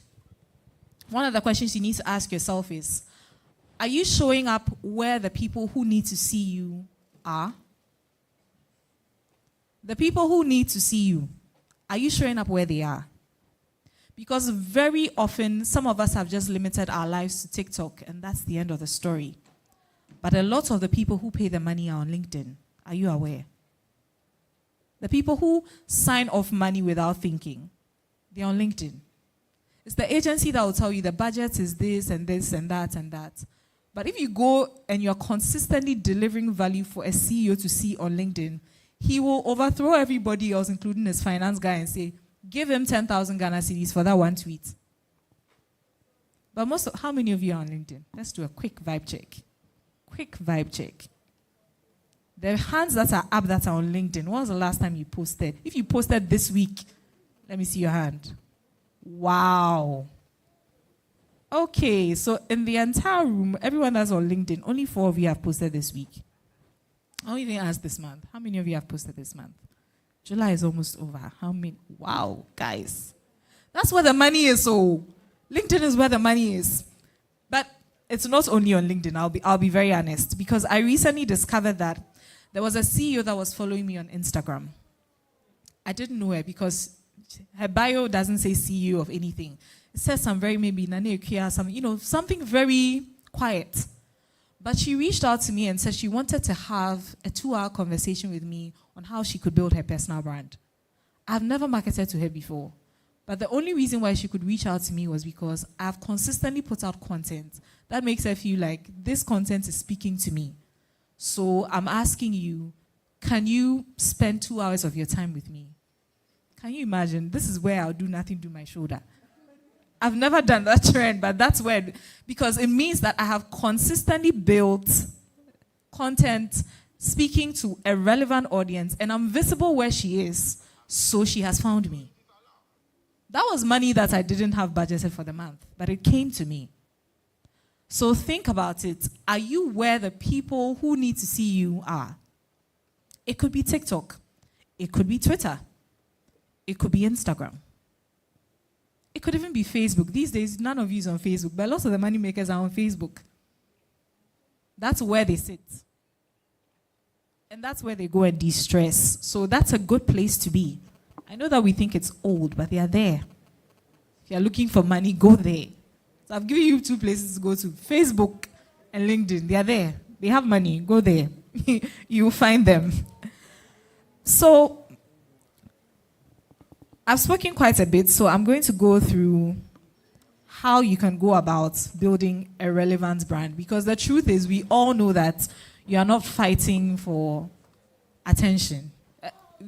One of the questions you need to ask yourself is, are you showing up where the people who need to see you are? The people who need to see you, are you showing up where they are? Because very often, some of us have just limited our lives to TikTok, and that's the end of the story. But a lot of the people who pay the money are on LinkedIn. Are you aware? The people who sign off money without thinking, they're on LinkedIn. It's the agency that will tell you the budget is this and this and that and that. But if you go and you're consistently delivering value for a CEO to see on LinkedIn, he will overthrow everybody else, including his finance guy, and say, give him 10,000 Ghana cedis for that one tweet. But how many of you are on LinkedIn? Let's do a quick vibe check. Quick vibe check. The hands that are up that are on LinkedIn, when was the last time you posted? If you posted this week, let me see your hand. Wow. Okay, so in the entire room, everyone that's on LinkedIn, only 4 of you have posted this week. I don't even ask this month. How many of you have posted this month? July is almost over. How many? Wow, guys. That's where the money is, so LinkedIn is where the money is. But it's not only on LinkedIn, I'll be very honest, because I recently discovered that there was a CEO that was following me on Instagram. I didn't know her because her bio doesn't say CEO of anything. It says some very maybe something very quiet. But she reached out to me and said she wanted to have a 2-hour conversation with me on how she could build her personal brand. I've never marketed to her before. But the only reason why she could reach out to me was because I've consistently put out content that makes her feel like this content is speaking to me. So I'm asking you, can you spend 2 hours of your time with me? Can you imagine? This is where I'll do nothing, do my shoulder. I've never done that trend, but that's where, because it means that I have consistently built content speaking to a relevant audience, and I'm visible where she is, so she has found me. That was money that I didn't have budgeted for the month, but it came to me. So think about it. Are you where the people who need to see you are? It could be TikTok. It could be Twitter. It could be Instagram. It could even be Facebook. These days, none of you is on Facebook, but lots of the money makers are on Facebook. That's where they sit. And that's where they go and de-stress. So that's a good place to be. I know that we think it's old, but they are there. If you're looking for money, go there. So I've given you 2 places to go to, Facebook and LinkedIn. They are there. They have money. Go there. You'll find them. So I've spoken quite a bit, so I'm going to go through how you can go about building a relevant brand. Because the truth is, we all know that you are not fighting for attention.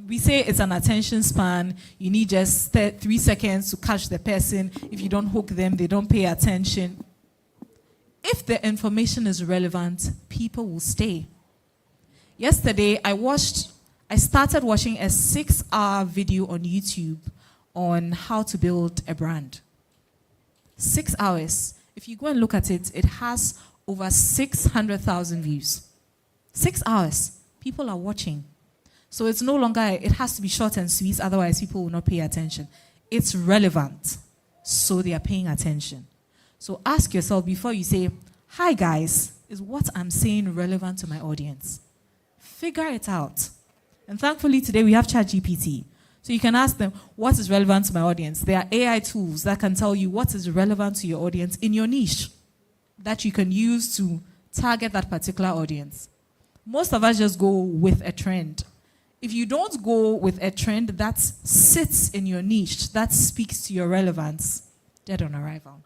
We say it's an attention span. You need just 3 seconds to catch the person. If you don't hook them, they don't pay attention. If the information is relevant, people will stay. Yesterday, I started watching a 6-hour video on YouTube on how to build a brand. 6 hours. If you go and look at it, it has over 600,000 views. 6 hours. People are watching. So it's no longer, it has to be short and sweet, otherwise people will not pay attention. It's relevant, so they are paying attention. So ask yourself before you say, hi guys, is what I'm saying relevant to my audience? Figure it out. And thankfully today we have ChatGPT. So you can ask them, what is relevant to my audience? There are AI tools that can tell you what is relevant to your audience in your niche that you can use to target that particular audience. Most of us just go with a trend. If you don't go with a trend that sits in your niche, that speaks to your relevance, dead on arrival.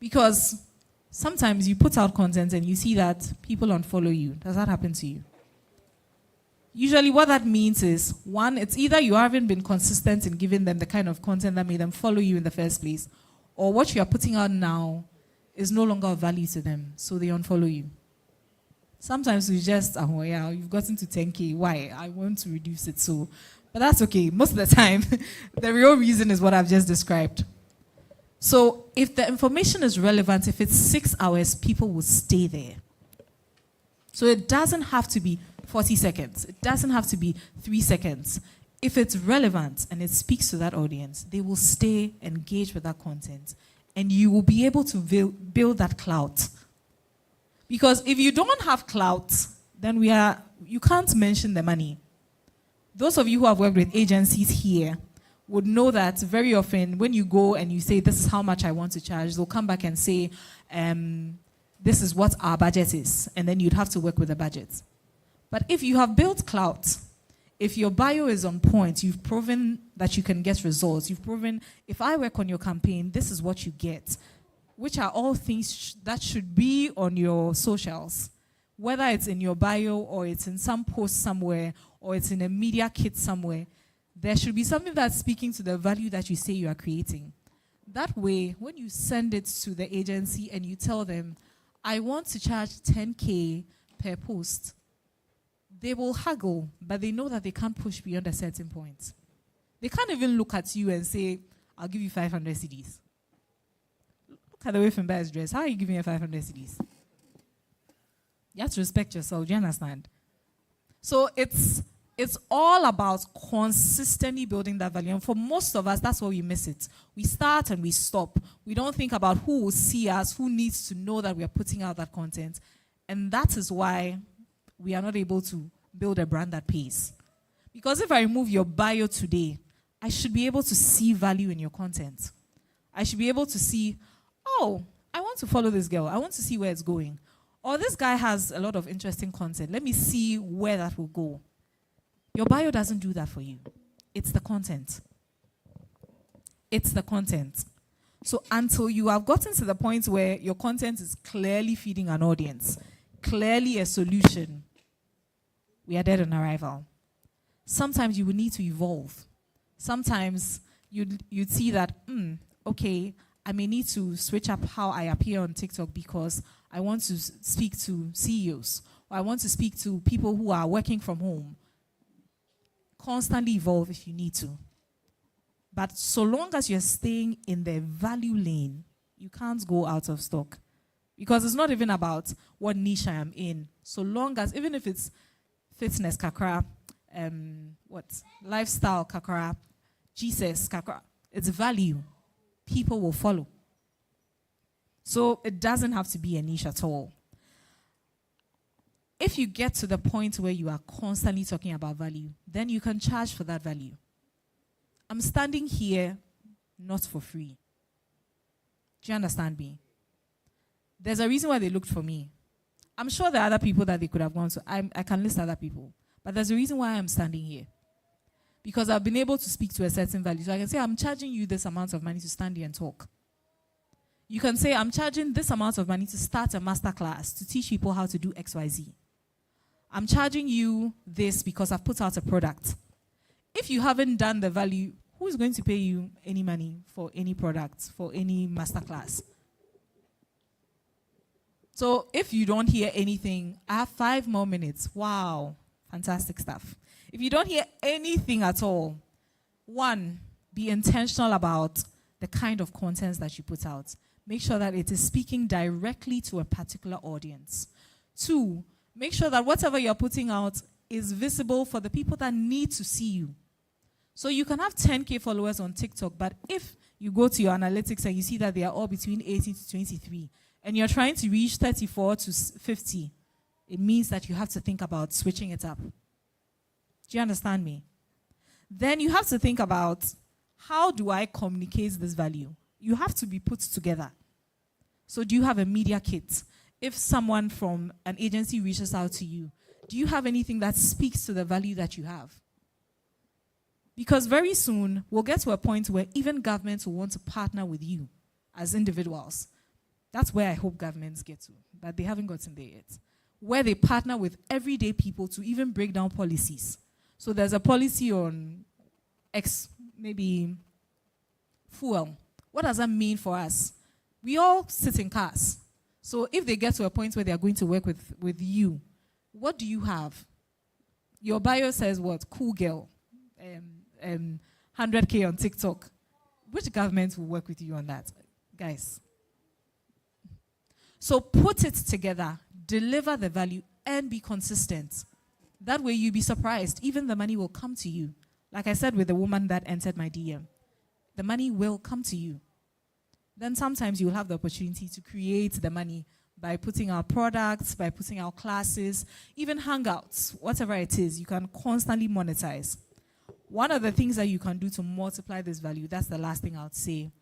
Because sometimes you put out content and you see that people unfollow you. Does that happen to you? Usually what that means is, one, it's either you haven't been consistent in giving them the kind of content that made them follow you in the first place, or what you are putting out now is no longer of value to them, so they unfollow you. Sometimes we just, oh yeah, you've gotten to 10K, why? I want to reduce it, so. But that's okay, most of the time, the real reason is what I've just described. So if the information is relevant, if it's 6 hours, people will stay there. So it doesn't have to be 40 seconds. It doesn't have to be 3 seconds. If it's relevant and it speaks to that audience, they will stay engaged with that content. And you will be able to build that clout. Because if you don't have clout, then you can't mention the money. Those of you who have worked with agencies here would know that very often when you go and you say, this is how much I want to charge, they'll come back and say, this is what our budget is. And then you'd have to work with the budget. But if you have built clout, if your bio is on point, you've proven that you can get results, you've proven, if I work on your campaign, this is what you get, which are all things that should be on your socials, whether it's in your bio or it's in some post somewhere or it's in a media kit somewhere, there should be something that's speaking to the value that you say you are creating. That way, when you send it to the agency and you tell them, I want to charge 10K per post, they will haggle, but they know that they can't push beyond a certain point. They can't even look at you and say, I'll give you 500 CDs. Look at the way Fimba is dressed. How are you giving her 500 CDs? You have to respect yourself. Do you understand? So it's all about consistently building that value. And for most of us, that's where we miss it. We start and we stop. We don't think about who will see us, who needs to know that we are putting out that content. And that is why we are not able to build a brand that pays. Because if I remove your bio today, I should be able to see value in your content. I should be able to see, oh, I want to follow this girl. I want to see where it's going. Or this guy has a lot of interesting content. Let me see where that will go. Your bio doesn't do that for you. It's the content. It's the content. So until you have gotten to the point where your content is clearly feeding an audience, clearly a solution, we are dead on arrival. Sometimes you will need to evolve. Sometimes you'd see that, okay, I may need to switch up how I appear on TikTok because I want to speak to CEOs, or I want to speak to people who are working from home. Constantly evolve if you need to. But so long as you're staying in the value lane, you can't go out of stock. Because it's not even about what niche I am in. So long as, even if it's fitness kakra, what? Lifestyle, kakra, Jesus, kakra. It's value. People will follow. So it doesn't have to be a niche at all. If you get to the point where you are constantly talking about value, then you can charge for that value. I'm standing here not for free. Do you understand me? There's a reason why they looked for me. I'm sure there are other people that they could have gone to. I can list other people. But there's a reason why I'm standing here. Because I've been able to speak to a certain value. So I can say, I'm charging you this amount of money to stand here and talk. You can say, I'm charging this amount of money to start a master class to teach people how to do XYZ. I'm charging you this because I've put out a product. If you haven't done the value, who is going to pay you any money for any product, for any master class? So if you don't hear anything, I have 5 more minutes. Wow, fantastic stuff. If you don't hear anything at all, 1, be intentional about the kind of contents that you put out. Make sure that it is speaking directly to a particular audience. 2, make sure that whatever you're putting out is visible for the people that need to see you. So you can have 10K followers on TikTok, but if you go to your analytics and you see that they are all between 18 to 23, and you're trying to reach 34 to 50, it means that you have to think about switching it up. Do you understand me? Then you have to think about, how do I communicate this value? You have to be put together. So do you have a media kit? If someone from an agency reaches out to you, do you have anything that speaks to the value that you have? Because very soon, we'll get to a point where even governments will want to partner with you as individuals. That's where I hope governments get to, but they haven't gotten there yet. Where they partner with everyday people to even break down policies. So there's a policy on maybe fuel. What does that mean for us? We all sit in cars. So if they get to a point where they are going to work with you, what do you have? Your bio says what? Cool girl. 100K on TikTok. Which government will work with you on that? Guys. So put it together, deliver the value, and be consistent. That way you'll be surprised. Even the money will come to you. Like I said with the woman that entered my DM, the money will come to you. Then sometimes you'll have the opportunity to create the money by putting out products, by putting out classes, even hangouts, whatever it is, you can constantly monetize. One of the things that you can do to multiply this value, that's the last thing I would say,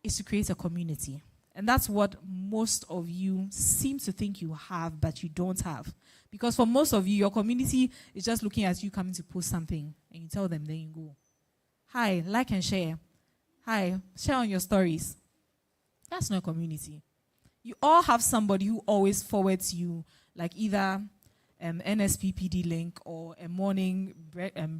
is to create a community. And that's what most of you seem to think you have, but you don't have. Because for most of you, your community is just looking at you coming to post something, and you tell them, then you go. Hi, like and share. Hi, share on your stories. That's not a community. You all have somebody who always forwards you, like either NSPPD link or a morning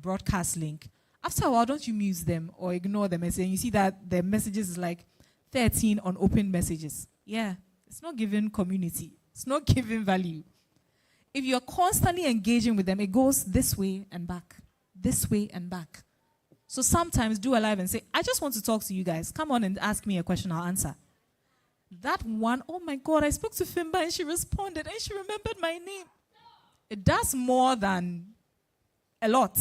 broadcast link. After a while, don't you mute them or ignore them and say, you see that the messages is like 13 unopened messages. Yeah, it's not giving community. It's not giving value. If you're constantly engaging with them, it goes this way and back, this way and back. So sometimes do a live and say, I just want to talk to you guys. Come on and ask me a question, I'll answer. That one, oh my God, I spoke to Fimba and she responded and she remembered my name. It does more than a lot.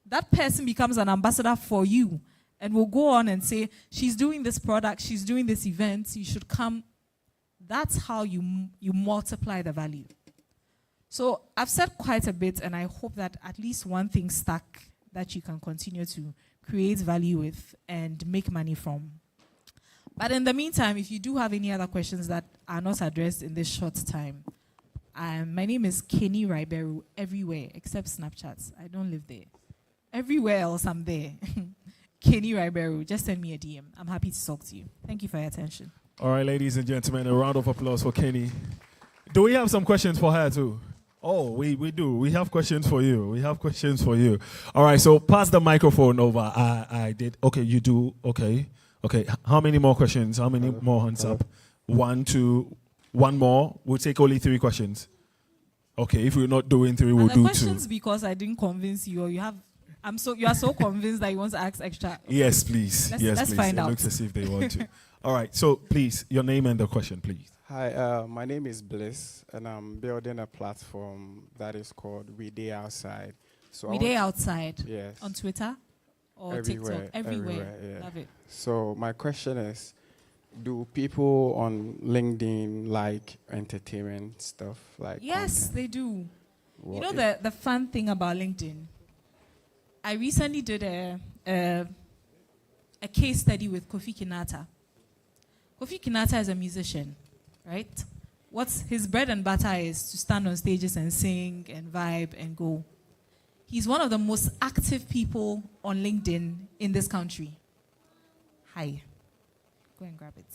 That person becomes an ambassador for you and will go on and say, she's doing this product, she's doing this event, you should come. That's how you multiply the value. So I've said quite a bit, and I hope that at least one thing stuck that you can continue to create value with and make money from. But in the meantime, if you do have any other questions that are not addressed in this short time, my name is Kenny Riberu everywhere except Snapchat. I don't live there. Everywhere else, I'm there. Kenny Riberu, just send me a DM. I'm happy to talk to you. Thank you for your attention. All right, ladies and gentlemen, a round of applause for Kenny. Do we have some questions for her too? Oh, we do. We have questions for you. We have questions for you. All right, so pass the microphone over. I did. Okay, you do. Okay. How many more questions? How many more hands up? 1, 2, 1 more. We'll take only 3 questions. Okay, if we're not doing 3, we'll do 2. Questions because I didn't convince you, or you are so convinced that you want to ask extra. Yes, please. Let's find out. It looks as if they want to. All right, so please, your name and the question, please. Hi, my name is Bliss, and I'm building a platform that is called We Day Outside. So We day outside Yes. on Twitter or Everywhere, TikTok. Everywhere. yeah. Love it. So my question is, do people on LinkedIn like entertainment stuff like Yes, content? they do. You What know is- the fun thing about LinkedIn? I recently did a case study with Kofi Kinata. Kofi Kinata is a musician, right? What's his bread and butter is to stand on stages and sing and vibe and go. He's one of the most active people on LinkedIn in this country. Hi. Go and grab it.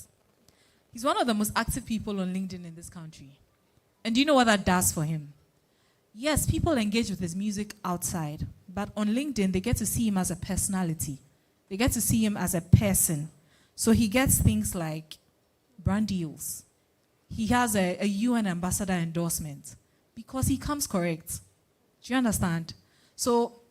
He's one of the most active people on LinkedIn in this country. And do you know what that does for him? Yes, people engage with his music outside, but on LinkedIn, they get to see him as a personality. They get to see him as a person. So he gets things like brand deals. He has a UN ambassador endorsement because he comes correct. Do you understand? So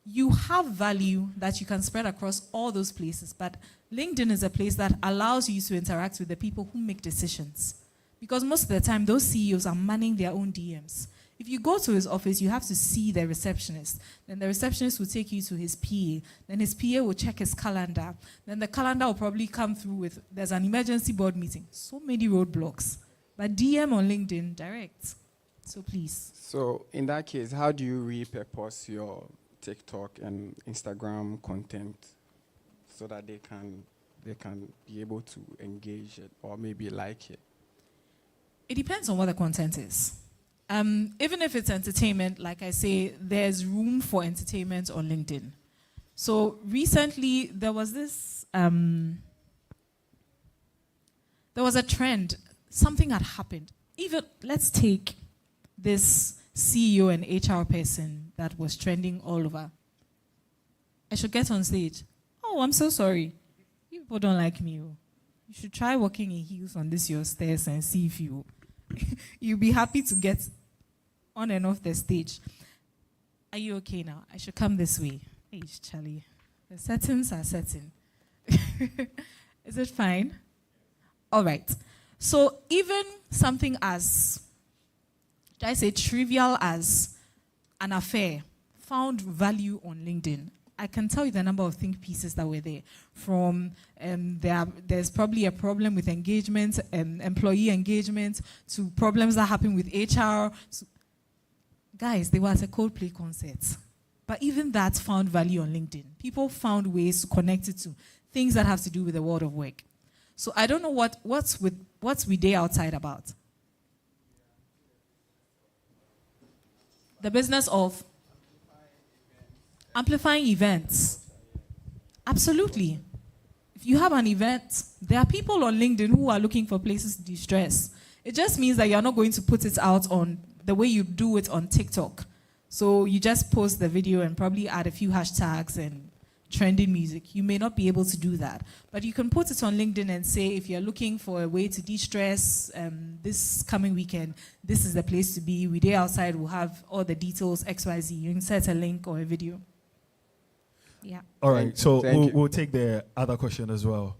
you have value that you can spread across all those places, but LinkedIn is a place that allows you to interact with the people who make decisions. Because most of the time, those CEOs are manning their own DMs. If you go to his office, you have to see the receptionist. Then the receptionist will take you to his PA. Then his PA will check his calendar. Then the calendar will probably come through with, there's an emergency board meeting. So many roadblocks. But DM on LinkedIn, direct. So please. So in that case, how do you repurpose your TikTok and Instagram content so that they can be able to engage it or maybe like it? It depends on what the content is. Even if it's entertainment, like I say, there's room for entertainment on LinkedIn. So recently, there was this, there was a trend. Something had happened. Even, let's take this CEO and HR person that was trending all over. I should get on stage. Oh, I'm so sorry. You people don't like me. Oh. You should try walking in heels on this your stairs and see if you'll be happy to get on and off the stage. Are you okay now? I should come this way. Hey, Charlie. The settings are setting. Is it fine? All right. So even something as, did I say trivial as an affair found value on LinkedIn. I can tell you the number of think pieces that were there. From there's probably a problem with engagement, employee engagement, to problems that happen with HR. So, guys, they were at a Coldplay concert. But even that found value on LinkedIn. People found ways to connect it to things that have to do with the world of work. So I don't know what's We Day Outside about. The business of amplifying events. Absolutely. If you have an event, there are people on LinkedIn who are looking for places to de-stress. It just means that you're not going to put it out on the way you do it on TikTok. So you just post the video and probably add a few hashtags and trending music. You may not be able to do that. But you can put it on LinkedIn and say, if you're looking for a way to de-stress this coming weekend, this is the place to be. We Day Outside will have all the details, XYZ. You insert a link or a video. Yeah. All right, so Thank you. we'll take the other question as well.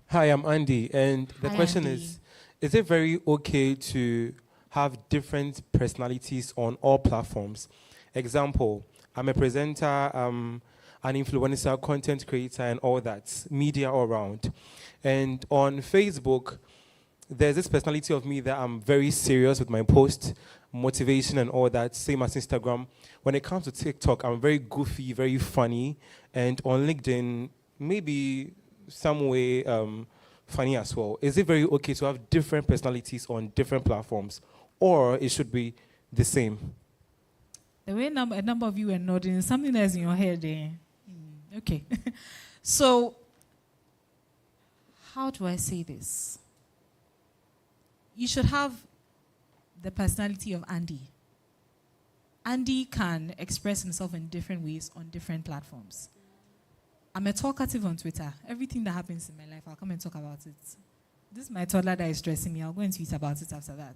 Hi, I'm Andy, and the Hi, question Andy. is it very okay to have different personalities on all platforms? Example, I'm a presenter, an influencer, content creator, and all that, media all around. And on Facebook, there's this personality of me that I'm very serious with my post, motivation and all that, same as Instagram. When it comes to TikTok, I'm very goofy, very funny, and on LinkedIn, maybe some way funny as well. Is it very okay to have different personalities on different platforms, or it should be the same? The way a number of you are nodding, something that's in your head there. Okay. So, how do I say this? You should have the personality of Andy. Andy can express himself in different ways on different platforms. I'm a talkative on Twitter. Everything that happens in my life, I'll come and talk about it. This is my toddler that is stressing me. I'll go and tweet about it after that.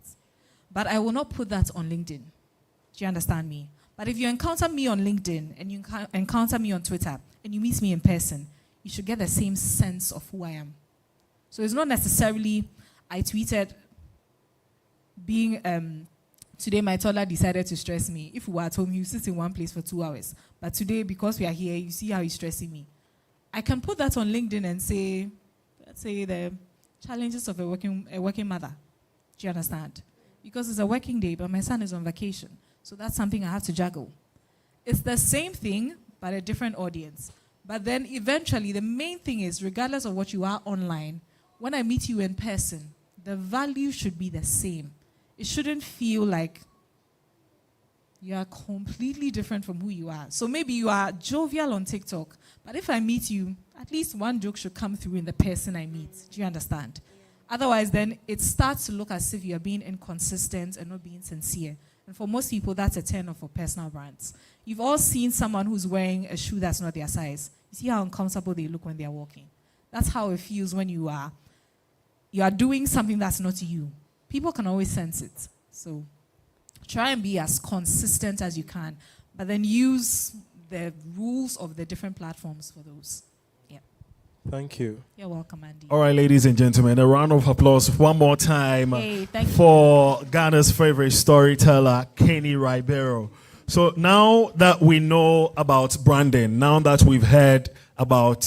But I will not put that on LinkedIn. Do you understand me? But if you encounter me on LinkedIn and you encounter me on Twitter and you meet me in person, you should get the same sense of who I am. So it's not necessarily I tweeted being Today, my toddler decided to stress me. If we were at home, he would sit in one place for 2 hours. But today, because we are here, you see how he's stressing me. I can put that on LinkedIn and say, let's say the challenges of a working mother. Do you understand? Because it's a working day, but my son is on vacation. So that's something I have to juggle. It's the same thing, but a different audience. But then eventually, the main thing is, regardless of what you are online, when I meet you in person, the value should be the same. It shouldn't feel like you are completely different from who you are. So maybe you are jovial on TikTok, but if I meet you, at least one joke should come through in the person I meet. Do you understand? Otherwise, then it starts to look as if you're being inconsistent and not being sincere. And for most people, that's a turn off for personal brands. You've all seen someone who's wearing a shoe that's not their size. You see how uncomfortable they look when they're walking. That's how it feels when you are doing something that's not you. People can always sense it. So try and be as consistent as you can, but then use the rules of the different platforms for those. Yeah. Thank you. You're welcome, Andy. All right, ladies and gentlemen, a round of applause one more time Hey, thank you. for Ghana's favorite storyteller, Kenny Ribeiro. So now that we know about branding, now that we've heard about